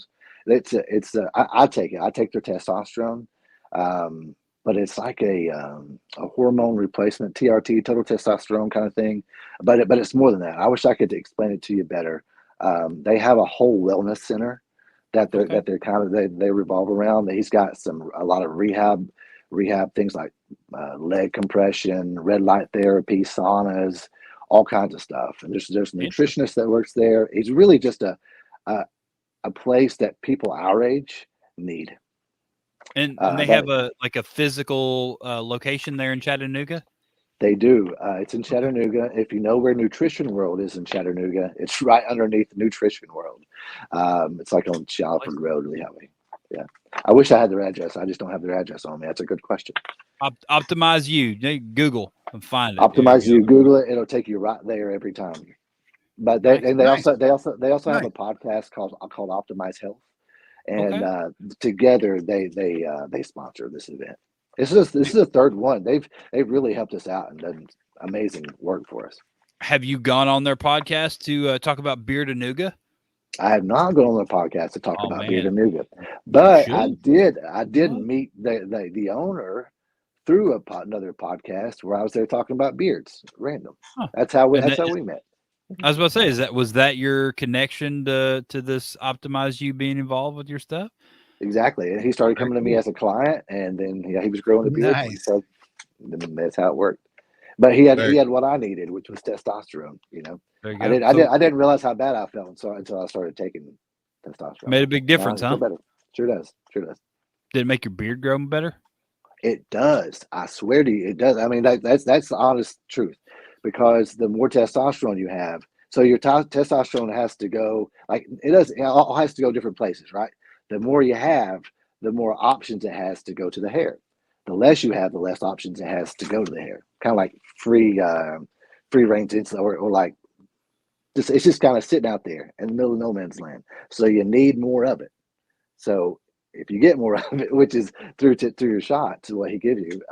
I take it. I take their testosterone, but it's like a hormone replacement, TRT, total testosterone kind of thing. But it's more than that. I wish I could explain it to you better. They have a whole wellness center that they're kind of they revolve around. He's got a lot of rehab things like leg compression, red light therapy, saunas, all kinds of stuff. And there's a nutritionist that works there. It's really just a place that people our age need. And they have a physical location there in Chattanooga? They do. It's in Chattanooga. If you know where Nutrition World is in Chattanooga, it's right underneath Nutrition World. It's like on Shalford Road, Lee Highway. Yeah. I wish I had their address. I just don't have their address on me. That's a good question. Optimize You. Google and find it. Optimize You. Google it. It'll take you right there every time. But they also have a podcast called Optimize Health. And together they sponsor this event. This is the third one. They've really helped us out and done amazing work for us. Have you gone on their podcast to talk about Beard-A-Nooga? I have not gone on the podcast to talk about Beard-A-Nooga, but I did meet the owner through another podcast where I was there talking about beards, random. Huh. That's how we met. I was about to say, was that your connection to this Optimize You being involved with your stuff? Exactly. And he started coming to me as a client, and then he was growing the beard. Nice. So that's how it worked. But he had what I needed, which was testosterone. You know, There you go. I didn't realize how bad I felt until I started taking testosterone. Made a big difference, I huh? feel better. Sure does. Did it make your beard grow better? It does. I swear to you, it does. I mean, that's the honest truth, because the more testosterone you have, so your testosterone has to go like it does. It all has to go different places, right? The more you have, the more options it has to go to the hair. The less you have, the less options it has to go to the hair. Kind of like free range insulin, or like it's just kind of sitting out there in the middle of no man's land. So you need more of it. So if you get more of it, which is through your shots, what he gives you,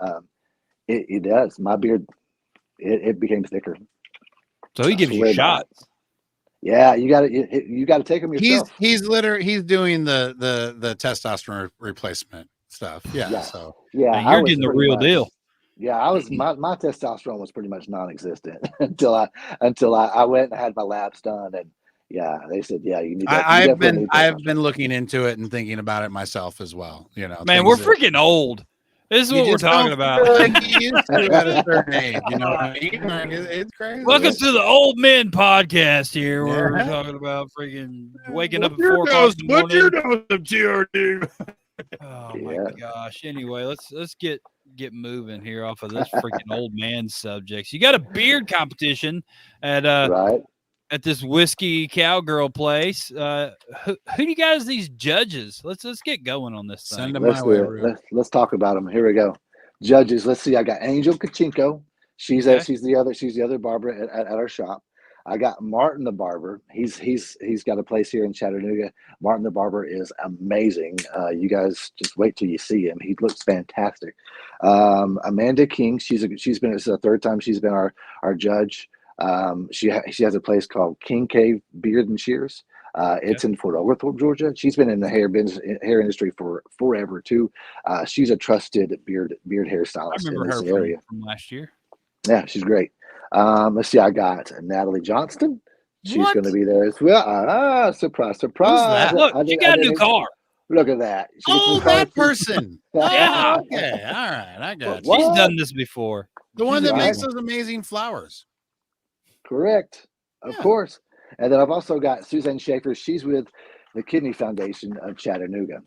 it does. My beard, it became thicker. So he gives you shots. Yeah, you got to take them yourself. He's doing the testosterone replacement stuff. Yeah. So you're getting the real deal. Yeah, I was my testosterone was pretty much non-existent until I went and had my labs done, and yeah, they said, yeah, you need that. I've been looking into it and thinking about it myself as well. You know, man, we're freaking old. This is what we're talking about. Like you used to at a certain age, you know what I mean? Like, it's crazy. Welcome to the Old Men Podcast here. Yeah. We're talking about freaking waking up at 4 o'clock in the morning. What's your dose of TRD? Oh my gosh. Anyway, let's get moving here off of this freaking old man subjects. You got a beard competition at at this whiskey cowgirl place. Who do you guys these judges? Let's get going on this thing. Send them my way. Let's talk about them. Here we go. Judges. Let's see. I got Angel Kachinko. She's the other barber at our shop. I got Martin the barber. He's got a place here in Chattanooga. Martin the barber is amazing. You guys just wait till you see him. He looks fantastic. Amanda King. This is the third time she's been our judge. She has a place called King Cave Beard and Shears. It's in Fort Oglethorpe, Georgia. She's been in the hair industry for forever too. She's a trusted beard hairstylist in this area. From last year. Yeah, she's great. Let's see. I got Natalie Johnston. She's going to be there as well. Surprise! Who's that? Look, she got a new car. Look at that. That person. Yeah. Okay. All right. I got you. She's done this before. The one that makes those amazing flowers. Correct. Of course. And then I've also got Suzanne Schaefer. She's with the Kidney Foundation of Chattanooga.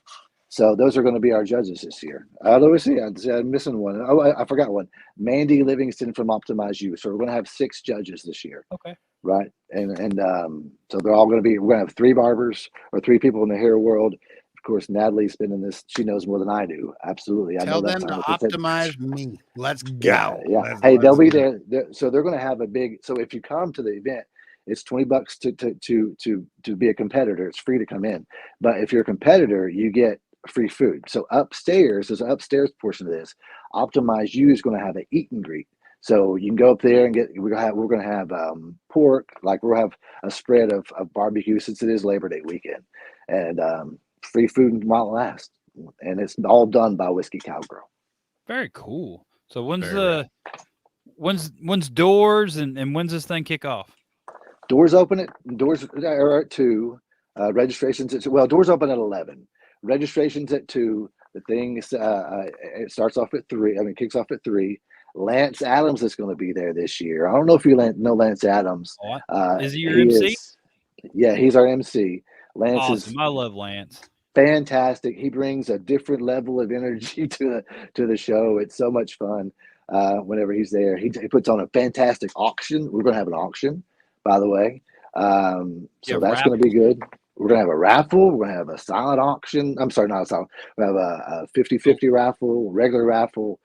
So those are going to be our judges this year. Let me see. I'm missing one. Oh, I forgot one. Mandy Livingston from Optimize You. So we're going to have 6 judges this year. Okay. Right. And so they're all going to be, we're going to have 3 barbers or 3 people in the hair world. Of course, Natalie's been in this. She knows more than I do. Absolutely. Tell them to optimize me. Let's go. Yeah. Hey, they'll be there. So they're going to have a big, so if you come to the event, it's $20 to be a competitor. It's free to come in. But if you're a competitor, you get free food. So upstairs, there's an upstairs portion of this. Optimize You is going to have an eat and greet. So you can go up there and we're going to have pork, like we'll have a spread of barbecue since it is Labor Day weekend, and free food while it lasts. And it's all done by Whiskey Cowgirl. Very cool. So when's doors and when's this thing kick off? Doors are at 2. Registrations doors open at 11. Registrations at 2. The thing is, it starts off at 3. Kicks off at 3. Lance Adams is going to be there this year. I don't know if you know Lance Adams. Is he your MC? Yeah, he's our MC. Lance I love Lance. Fantastic. He brings a different level of energy to the show. It's so much fun whenever he's there. He puts on a fantastic auction. We're going to have an auction, by the way. So that's going to be good. We're going to have a raffle. We're going to have a silent auction. I'm sorry, not a silent. We have a 50-50 raffle, regular raffle.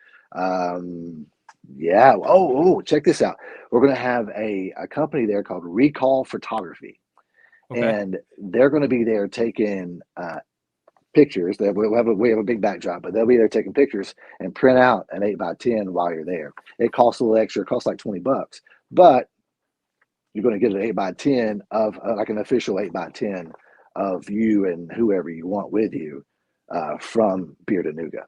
Yeah. Oh, check this out. We're going to have a company there called Recall Photography. Okay. And they're going to be there taking pictures. We have a big backdrop, but they'll be there taking pictures and print out an 8x10 while you're there. It costs a little extra. It costs like $20, but you're going to get an 8x10 of like an official 8x10 of you and whoever you want with you from Beard-A-Nooga.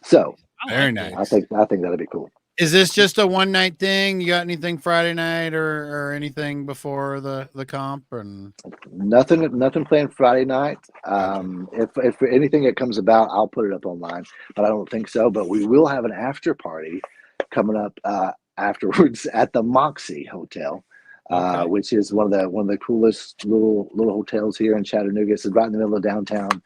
So very nice. I think that'll be cool. Is this just a one night thing? You got anything Friday night or anything before the comp? And nothing planned Friday night. If anything that comes about, I'll put it up online, but I don't think so. But we will have an after party coming up afterwards at the Moxie Hotel, which is one of the coolest little hotels here in Chattanooga. It's right in the middle of downtown.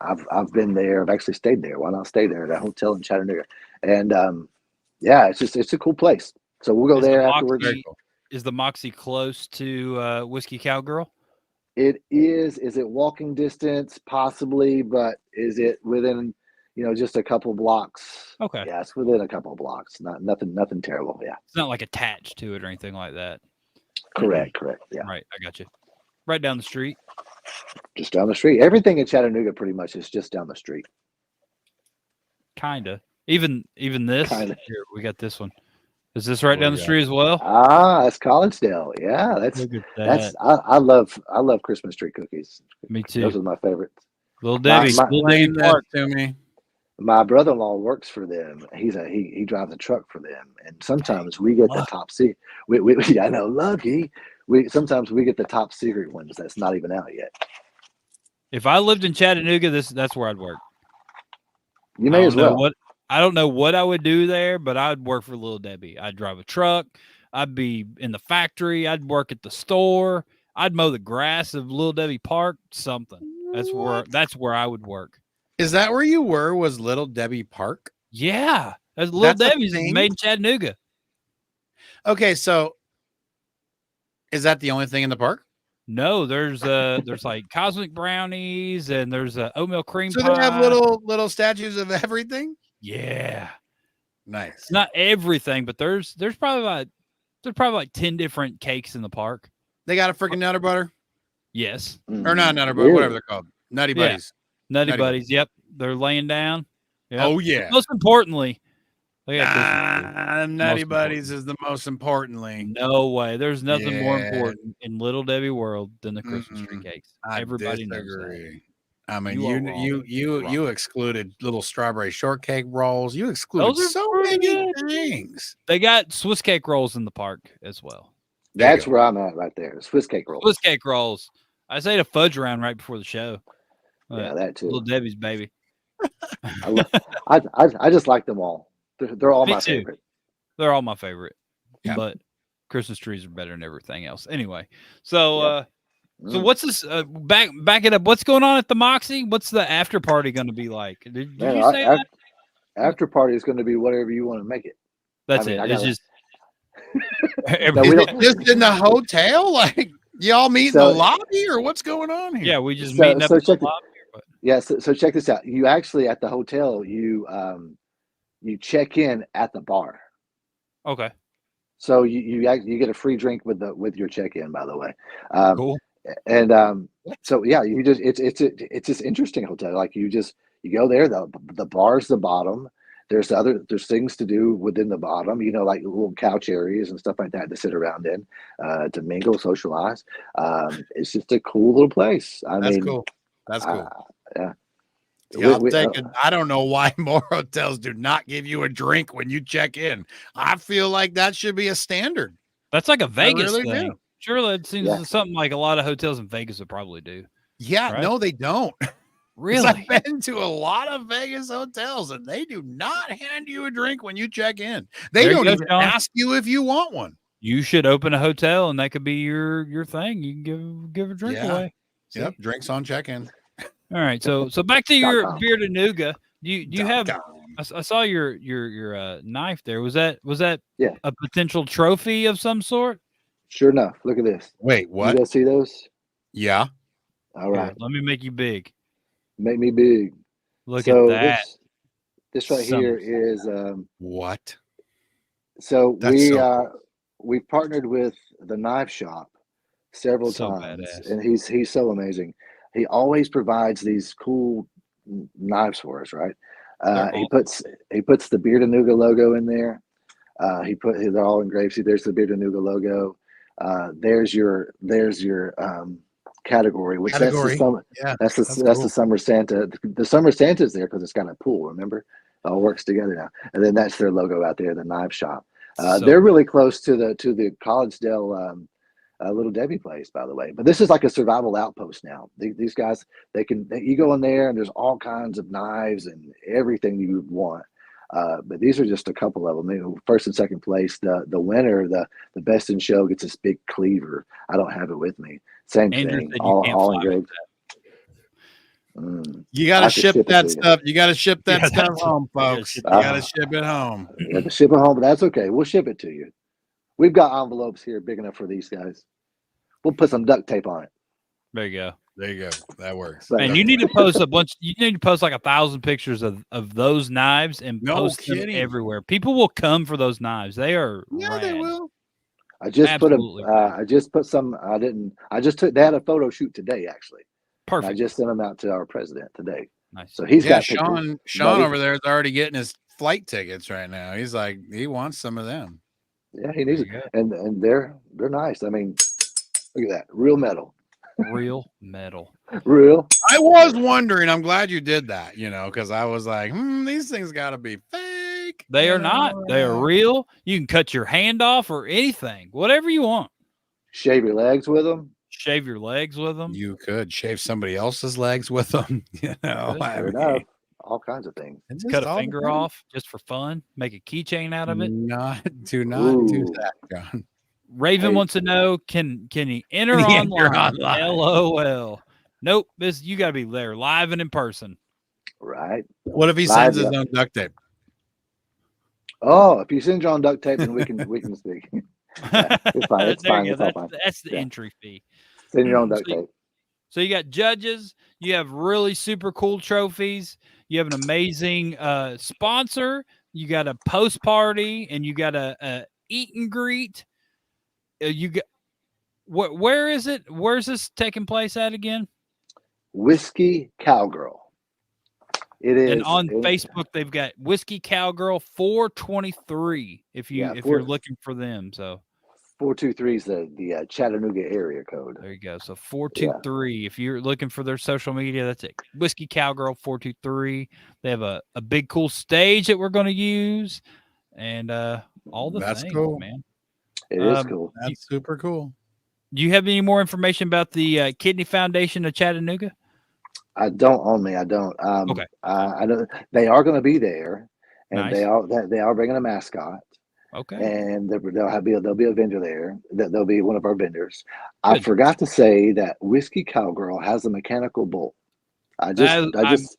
I've been there. I've actually stayed there. Why not stay there at a hotel in Chattanooga? And it's a cool place. So we'll go there afterwards. Is the Moxie close to Whiskey Cowgirl? It is. Is it walking distance? Possibly, but is it within, just a couple blocks? Okay. Yeah, it's within a couple blocks. Nothing terrible. Yeah. It's not like attached to it or anything like that. Correct. Yeah. Right. I got you. Right down the street. Just down the street. Everything in Chattanooga pretty much is just down the street. Kinda. Even this. Kinda. Here, we got this one. Is this right down the street as well? That's Collegedale. Yeah, that's I love Christmas tree cookies. Me too. Those are my favorites. Little Debbie. Little Debbie Park to me. My brother-in-law works for them. He drives a truck for them, and sometimes we get the top secret. I know, lucky. Sometimes we get the top secret ones that's not even out yet. If I lived in Chattanooga, that's where I'd work. You may as well. I don't know what I would do there, but I'd work for Little Debbie. I'd drive a truck. I'd be in the factory. I'd work at the store. I'd mow the grass of Little Debbie Park. Something. That's where I would work. Is that where you were? Was Little Debbie Park? Yeah, Little Debbie's made in Chattanooga. Okay, so is that the only thing in the park? No, there's like cosmic brownies and there's oatmeal cream pie. So they have little statues of everything. Yeah, nice. Not everything, but there's probably like 10 different cakes in the park. They got a freaking Nutter Butter. Yes, or not Nutter Butter, whatever they're called, Nutty Buddies. Nutty Buddies. Yep, they're laying down. Yep. Oh yeah. Most importantly, Nutty Buddies is the most importantly. No way. There's nothing more important in Little Debbie world than the Christmas tree cakes. Everybody knows that. I mean, you excluded little strawberry shortcake rolls. You excluded so many things. They got Swiss cake rolls in the park as well. That's where I'm at right there. Swiss cake rolls. Swiss cake rolls. I ate a fudge round right before the show. Yeah, that too. Little Debbie's baby. I just like them all. They're all my favorite. They're all my favorite. Yeah. But Christmas trees are better than everything else. Anyway, so so what's this? Back it up. What's going on at the Moxie? What's the after party going to be like? Did you say that? After party is going to be whatever you want to make it. That's it. It's just just in the hotel. Like y'all meet in the lobby, or what's going on here? Yeah, we just meeting up in the lobby. Yeah, so check this out. You actually at the hotel you check in at the bar. Okay. So you get a free drink with your check in. By the way. Cool. And so yeah, it's this interesting hotel. Like you go there. The bar's the bottom. There's things to do within the bottom. Like little couch areas and stuff like that to sit around in, to mingle, socialize. It's just a cool little place. That's cool. That's cool. Yeah. I don't know why more hotels do not give you a drink when you check in. I feel like that should be a standard. That's like a Vegas thing. Do. Surely it seems something like a lot of hotels in Vegas would probably do. Yeah, right? No, they don't. Really? I've been to a lot of Vegas hotels and they do not hand you a drink when you check in. They don't even ask you if you want one. You should open a hotel and that could be your thing. You can give a drink away. See? Yep, drinks on check-in. All right, so back to your Beard-A-Nooga. Do you have? I saw your knife there. Was that a potential trophy of some sort? Sure enough. Look at this. Wait, what? You guys see those? Yeah. All right. Let me make you big. Make me big. Look at that. This right here is what? So we've partnered with the knife shop several times, badass. And he's so amazing. He always provides these cool knives for us, right? He puts the Beard-A-Nooga logo in there. They're all engraved. See, there's the Beard-A-Nooga logo. There's your category, which that's the Summer Santa. The Summer Santa's there because it's got a pool. Remember, it all works together now. And then that's their logo out there, the knife shop. They're really close to the Collegedale Little Debbie place, by the way. But this is like a survival outpost now. These guys, you go in there and there's all kinds of knives and everything you would want. But these are just a couple of them. You know, first and second place. The winner, the best in show, gets this big cleaver. I don't have it with me. Same Andrew thing. said you can't All fly with engraved. You got to ship that to you. stuff. You got to ship that Yeah, stuff that's- home, you gotta folks. ship You it got to home. ship it home. You have to ship it home, but that's okay. We'll ship it to you. We've got envelopes here big enough for these guys. We'll put some duct tape on it. There you go. There you go. That works. But- Man, you need to post a bunch. You need to post like 1,000 pictures of those knives and No post them kidding. everywhere. People will come for those knives. They are Yeah, they rad. will. I just Absolutely. I just put some. I just took. They had a photo shoot today, actually. And Perfect. I just sent them out to our president today. Nice. So he's Yeah, got pictures. Shawn No, over there is already getting his flight tickets right now. He's like, he wants some of them. Yeah, he needs it, There and they're nice. I mean, look at that, real metal, Real metal. real. I was wondering. I'm glad you did that. Because I was like, these things got to be fake. They are not. They are real. You can cut your hand off or anything, whatever you want. Shave your legs with them. Shave your legs with them. You could shave somebody else's legs with them. I Sure mean, enough, all kinds of things. it just Cut a all finger depends. off just for fun. Make a keychain out of it. Do not do Ooh. that, John. Raven Hey. wants to know, can he enter Can he enter online? online? LOL. Nope. You got to be there live and in person. Right. What if he Live, sends his yeah. own duct tape? Oh, if you send your own duct tape, then we can speak. Yeah, it's fine. It's There fine. you It's go. all fine. That's the Yeah. entry fee. Send your own duct So- tape. So you got judges, you have really super cool trophies, you have an amazing sponsor, you got a post party, and you got a eat and greet. You got where is it? Where's this taking place at again? Whiskey Cowgirl. It is. And on Facebook, they've got Whiskey Cowgirl 423. If Yeah, you're looking for them, so 423 is the Chattanooga area code. there you go. So 423. If you're looking for their social media, that's it. Whiskey Cowgirl 423. They have a big cool stage that we're going to use, and all the That's things, cool. man. It is cool. That's super cool. Do you have any more information about the Kidney Foundation of Chattanooga? I don't only. I don't. Okay. I don't. They are going to be there, and Nice. they are bringing a mascot. Okay. And there'll be a vendor there. They'll be one of our vendors. I Good. forgot to say that Whiskey Cowgirl has a mechanical bull. I just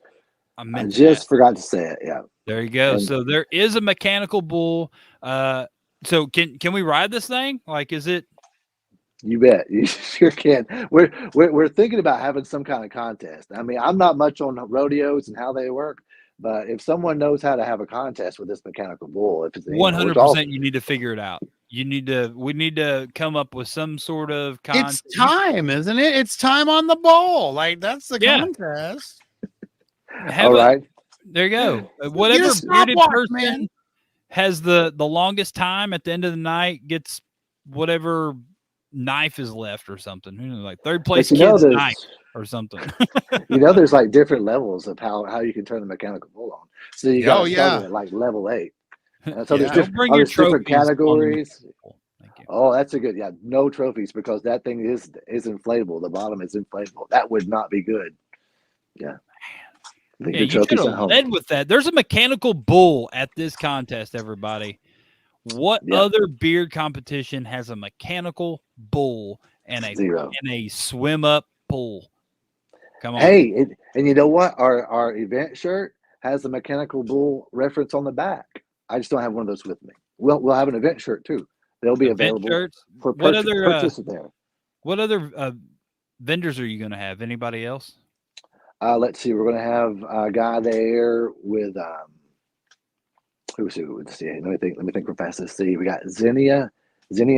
forgot to say it. Yeah. There you go. And- So there is a mechanical bull. So can we ride this thing? Like, is it? You bet. You sure can. We're thinking about having some kind of contest. I mean, I'm not much on rodeos and how they work, but if someone knows how to have a contest with this mechanical bull, if it's 100%, you need to figure it out. We need to come up with some sort of contest. It's time, isn't it? It's time on the ball. Like that's the Yeah. contest. Have all a- right. There you go. Whatever Get a bearded stopwatch, person man. has the longest time at the end of the night gets whatever knife is left or something. You know, like third place But kid's there's- knife or something. there's like different levels of how you can turn the mechanical bull on. So you got at like level 8. And so Yeah. there's Don't bring your different trophies on the categories. mechanical. Thank you. Oh, that's a good. Yeah, no trophies because that thing is inflatable. The bottom is inflatable. That would not be good. Yeah. Leave Yeah, your you could trophies at have home. led with that. There's a mechanical bull at this contest, everybody. What Yeah. other beard competition has a mechanical bull and Zero. a swim up pool? Come on. Hey, and you know what? Our event shirt has a mechanical bull reference on the back. I just don't have one of those with me. We'll have an event shirt too. They'll be Event available shirts? for What purchase, other purchase there. what other vendors are you going to have? Anybody else? Let's see. We're going to have a guy there with who's who? Let's see. Let me think real fast. Let's see. We got Xenia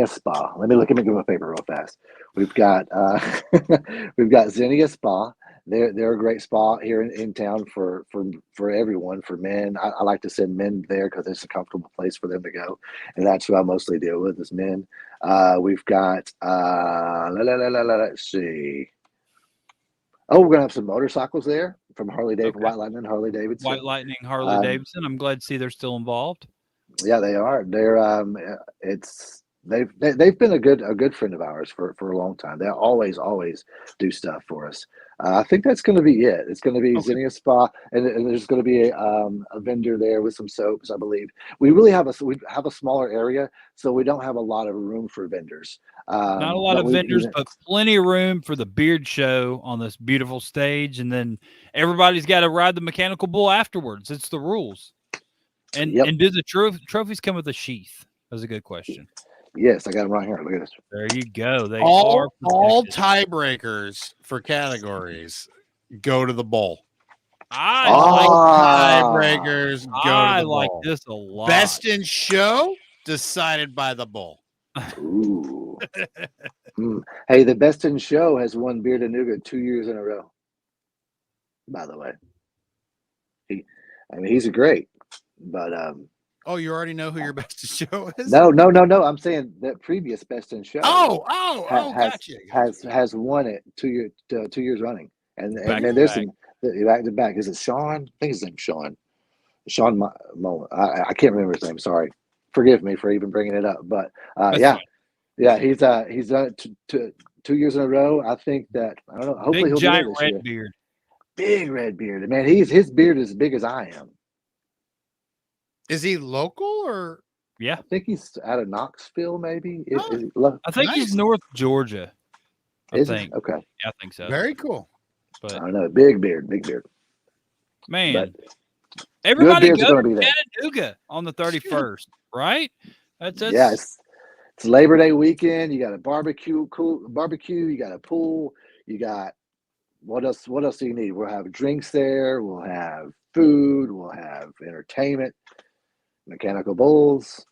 Spa. Let me give him a paper real fast. We've got we've got Xenia Spa. They're a great spa here in town for everyone, for men. I like to send men there because it's a comfortable place for them to go, and that's who I mostly deal with is men. We've got let's see. Oh, we're gonna have some motorcycles there from Harley Davidson, Okay. White Lightning, Harley Davidson. White Lightning, Harley Davidson. I'm glad to see they're still involved. Yeah, they are. They're they've been a good friend of ours for a long time. They always do stuff for us. I think that's going to be it. It's going to be Okay. Zinnia Spa, and there's going to be a vendor there with some soaps, I believe. We have a smaller area, so we don't have a lot of room for vendors. Not a lot of vendors, but plenty of room for the beard show on this beautiful stage, and then everybody's got to ride the mechanical bull afterwards. It's the rules. And do the trophies come with a sheath? That's a good question. Yes, I got them right here. Look at this. There you go. They all are tiebreakers for categories go to the bowl. Tiebreakers go to the bowl. like this a lot. Best in show decided by the bull. Ooh. Hey, the best in show has won Beard-A-Nooga 2 years in a row. By the way, he's a great, but oh, you already know who your best in show is? No. I'm saying that previous best in show. Gotcha. Has won it 2 years running, and then there's some back to back. Is it Shawn? I think his name's Shawn. Shawn Mullen. I can't remember his name. Sorry, forgive me for even bringing it up. But he's done it 2 years in a row. I think that I don't know. Hopefully big he'll giant do it this red year. beard. Big red beard, man. His beard is as big as I am. Is he local or? Yeah, I think he's out of Knoxville, maybe. I think he's North Georgia. I think. Okay. Yeah, I think so. Very cool. But I don't know. Big beard. Man, but everybody go to Chattanooga on the 31st, right? That's yeah. It's Labor Day weekend. You got a barbecue. You got a pool. You got what else do you need? We'll have drinks there. We'll have food. We'll have entertainment. Mechanical bulls.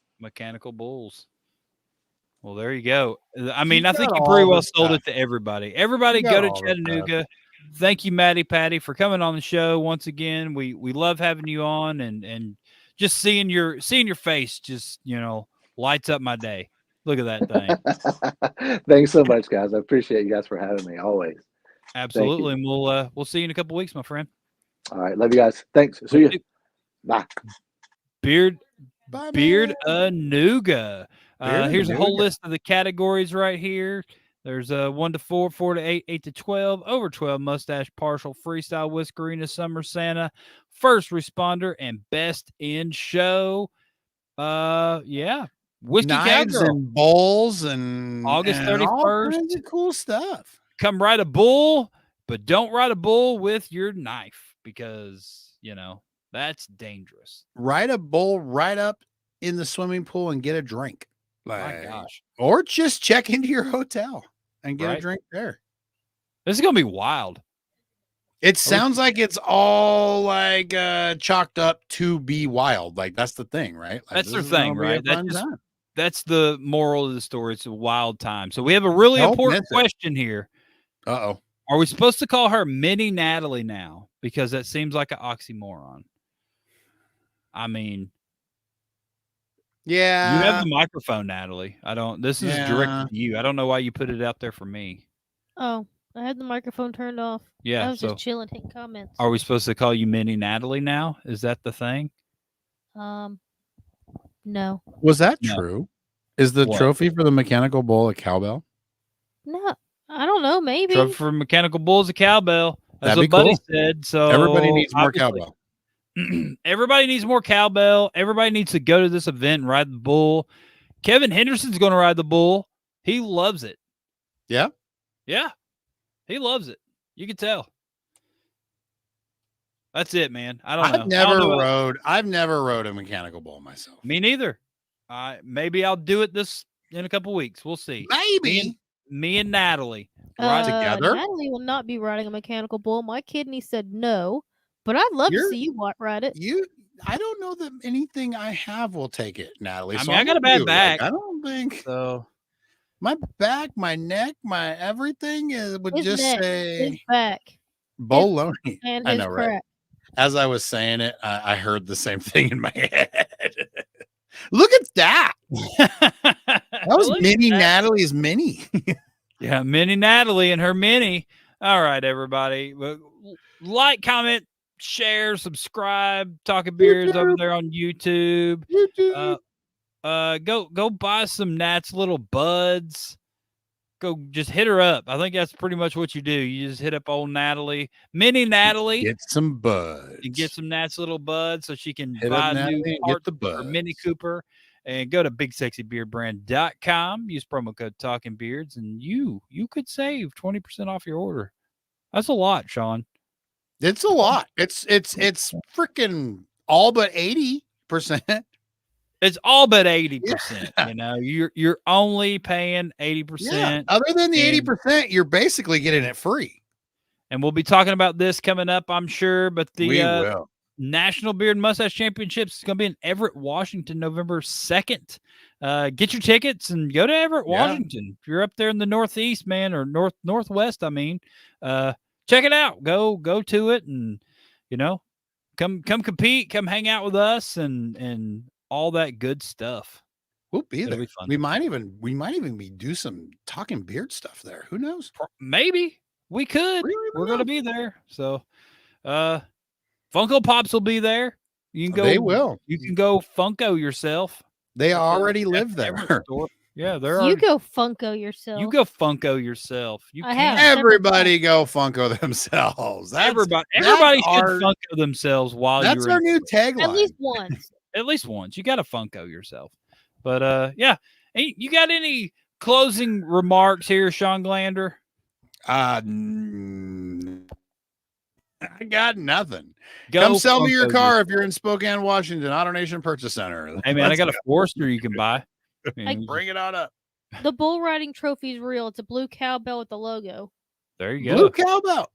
Well, there you go. I mean, I think you pretty well sold it to everybody. Everybody go to Chattanooga. Thank you, Maddie Patty, for coming on the show once again. We love having you on, and just seeing your face just lights up my day. Look at that thing. Thanks so much, guys. I appreciate you guys for having me always. Absolutely, and we'll see you in a couple weeks, my friend. All right, love you guys. Thanks. See you. Bye. Beard-A-Nooga. Here's a whole list of the categories right here. There's 1 to 4, 4 to 8, 8 to 12, over 12, mustache, partial, freestyle, whiskerina, summer Santa, first responder, and best in show. Whiskey Knives Cowgirl. and bowls and August 31st. Cool stuff. Come ride a bull, but don't ride a bull with your knife because, that's dangerous. Ride a bull right up in the swimming pool and get a drink. My gosh. Or just check into your hotel and get a drink there. This is going to be wild. It sounds like it's all like chalked up to be wild. Like that's the thing, right? Like, that's their thing, right? That's the moral of the story. It's a wild time. So we have a really important question here. Uh-oh. Are we supposed to call her Mini Natalie now? Because that seems like an oxymoron. I mean, yeah. You have the microphone, Natalie. This is directed to you. I don't know why you put it out there for me. Oh, I had the microphone turned off. Yeah. I was just chilling, hitting comments. Are we supposed to call you Mini Natalie now? Is that the thing? No. Was that true? Is the trophy for the mechanical bull a cowbell? No, I don't know. Maybe. Trophy for mechanical bull is a cowbell. That's what Buddy said. So everybody needs more cowbell. Everybody needs more cowbell. Everybody needs to go to this event and ride the bull. Kevin Henderson's going to ride the bull. He loves it. Yeah? Yeah. He loves it. You can tell. That's it, man. I don't know. I've never rode a mechanical bull myself. Me neither. Maybe I'll do it in a couple weeks. We'll see. Maybe. Me and Natalie ride together. Natalie will not be riding a mechanical bull. My kidney said no, but I'd love to see you ride it. I don't know that anything I have will take it, Natalie. I got a bad back. I don't think so. My back, my neck, my everything would his just neck, say his back. bologna. And I know, right? As I was saying it, I heard the same thing in my head. Look at that. That was Mini Natalie's mini. Yeah, Mini Natalie and her mini. All right, everybody. Like, comment, share, subscribe. Talking Beards over there on YouTube. go buy some Nat's little buds. Go just hit her up. I think that's pretty much what you do. You just hit up old Natalie, mini Natalie, Get some buds. and get some Nat's little buds so she can Hit up buy Natalie new and get parts the for Mini buds. Cooper. And go to bigsexybeardbrand.com. Use promo code Talking Beards, and you could save 20% off your order. That's a lot, Shawn. It's a lot. It's freaking all but 80%. It's all but 80%. You know, you're only paying 80%. Yeah. Other than the 80%, you're basically getting it free. And we'll be talking about this coming up, I'm sure. But We will. National Beard and Mustache Championships is going to be in Everett, Washington, November 2nd. Get your tickets and go to Everett, Washington. If you're up there in the Northeast, man, or Northwest, I mean, check it out. Go to it, and come compete, come hang out with us, and all that good stuff. We'll be there. Be fun. We might even do some talking beard stuff there. Who knows? Maybe we could. We're going to be there. So, Funko Pops will be there. You can go. They will. You can go Funko yourself. They already live there. Yeah, they're. You go Funko yourself. You go Funko yourself. You I can. have. Everybody go Funko themselves. Everybody should Funko themselves while you're. That's our new tagline. At least once. At least once. You got to Funko yourself. But yeah, you got any closing remarks here, Shawn Glander? I got nothing. Go Come sell me your Funko car if you're in Spokane, Washington, Auto Nation Purchase Center. Hey man, I got a Forester you can buy. Bring it on up. The bull riding trophy is real. It's a blue cowbell with the logo. There you go. Blue cowbell.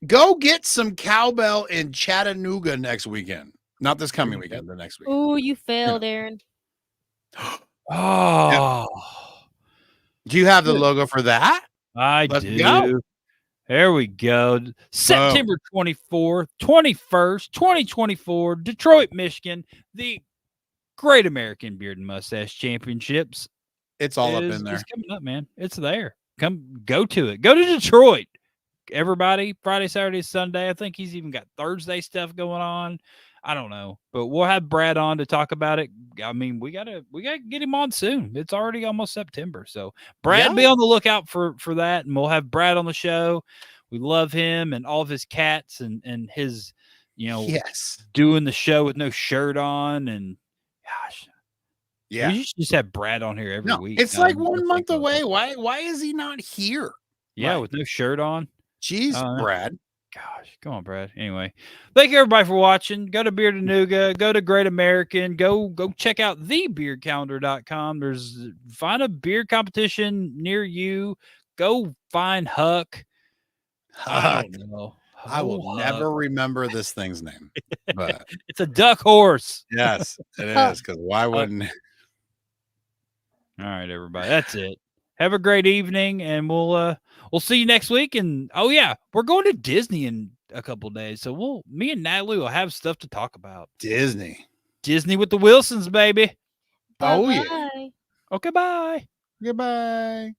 Go get some cowbell in Chattanooga next weekend. Not this coming weekend, the next week. Oh, you failed, Aaron. Oh. Do you have the logo for that? Let's do. Go. There we go. September 24th, 21st, 2024, Detroit, Michigan, the Great American Beard and Mustache Championships. It's all up in there. It's coming up, man. It's there. Go to it. Go to Detroit. Everybody, Friday, Saturday, Sunday. I think he's even got Thursday stuff going on. I don't know, but we'll have Brad on to talk about it. I mean, we gotta get him on soon. It's already almost September, so Brad, be on the lookout for that, and we'll have Brad on the show. We love him and all of his cats and his, doing the show with no shirt on, and gosh, we should just have Brad on here every week. It's like 1 month away. Why is he not here? Yeah, with no shirt on. Jeez, Brad. Gosh, come on, Brad. Anyway, thank you everybody for watching. Go to Beard-A-Nooga, go to Great American, go check out thebeardcalendar.com. Find a beard competition near you. Go find Huck. I don't know. I will never remember this thing's name. But it's a duck horse. Yes, it is. Because why wouldn't? All right, everybody. That's it. Have a great evening, and we'll see you next week. And we're going to Disney in a couple of days, so me and Natalie will have stuff to talk about. Disney with the Wilsons, baby. Bye-bye. Oh yeah. Okay, bye. Goodbye.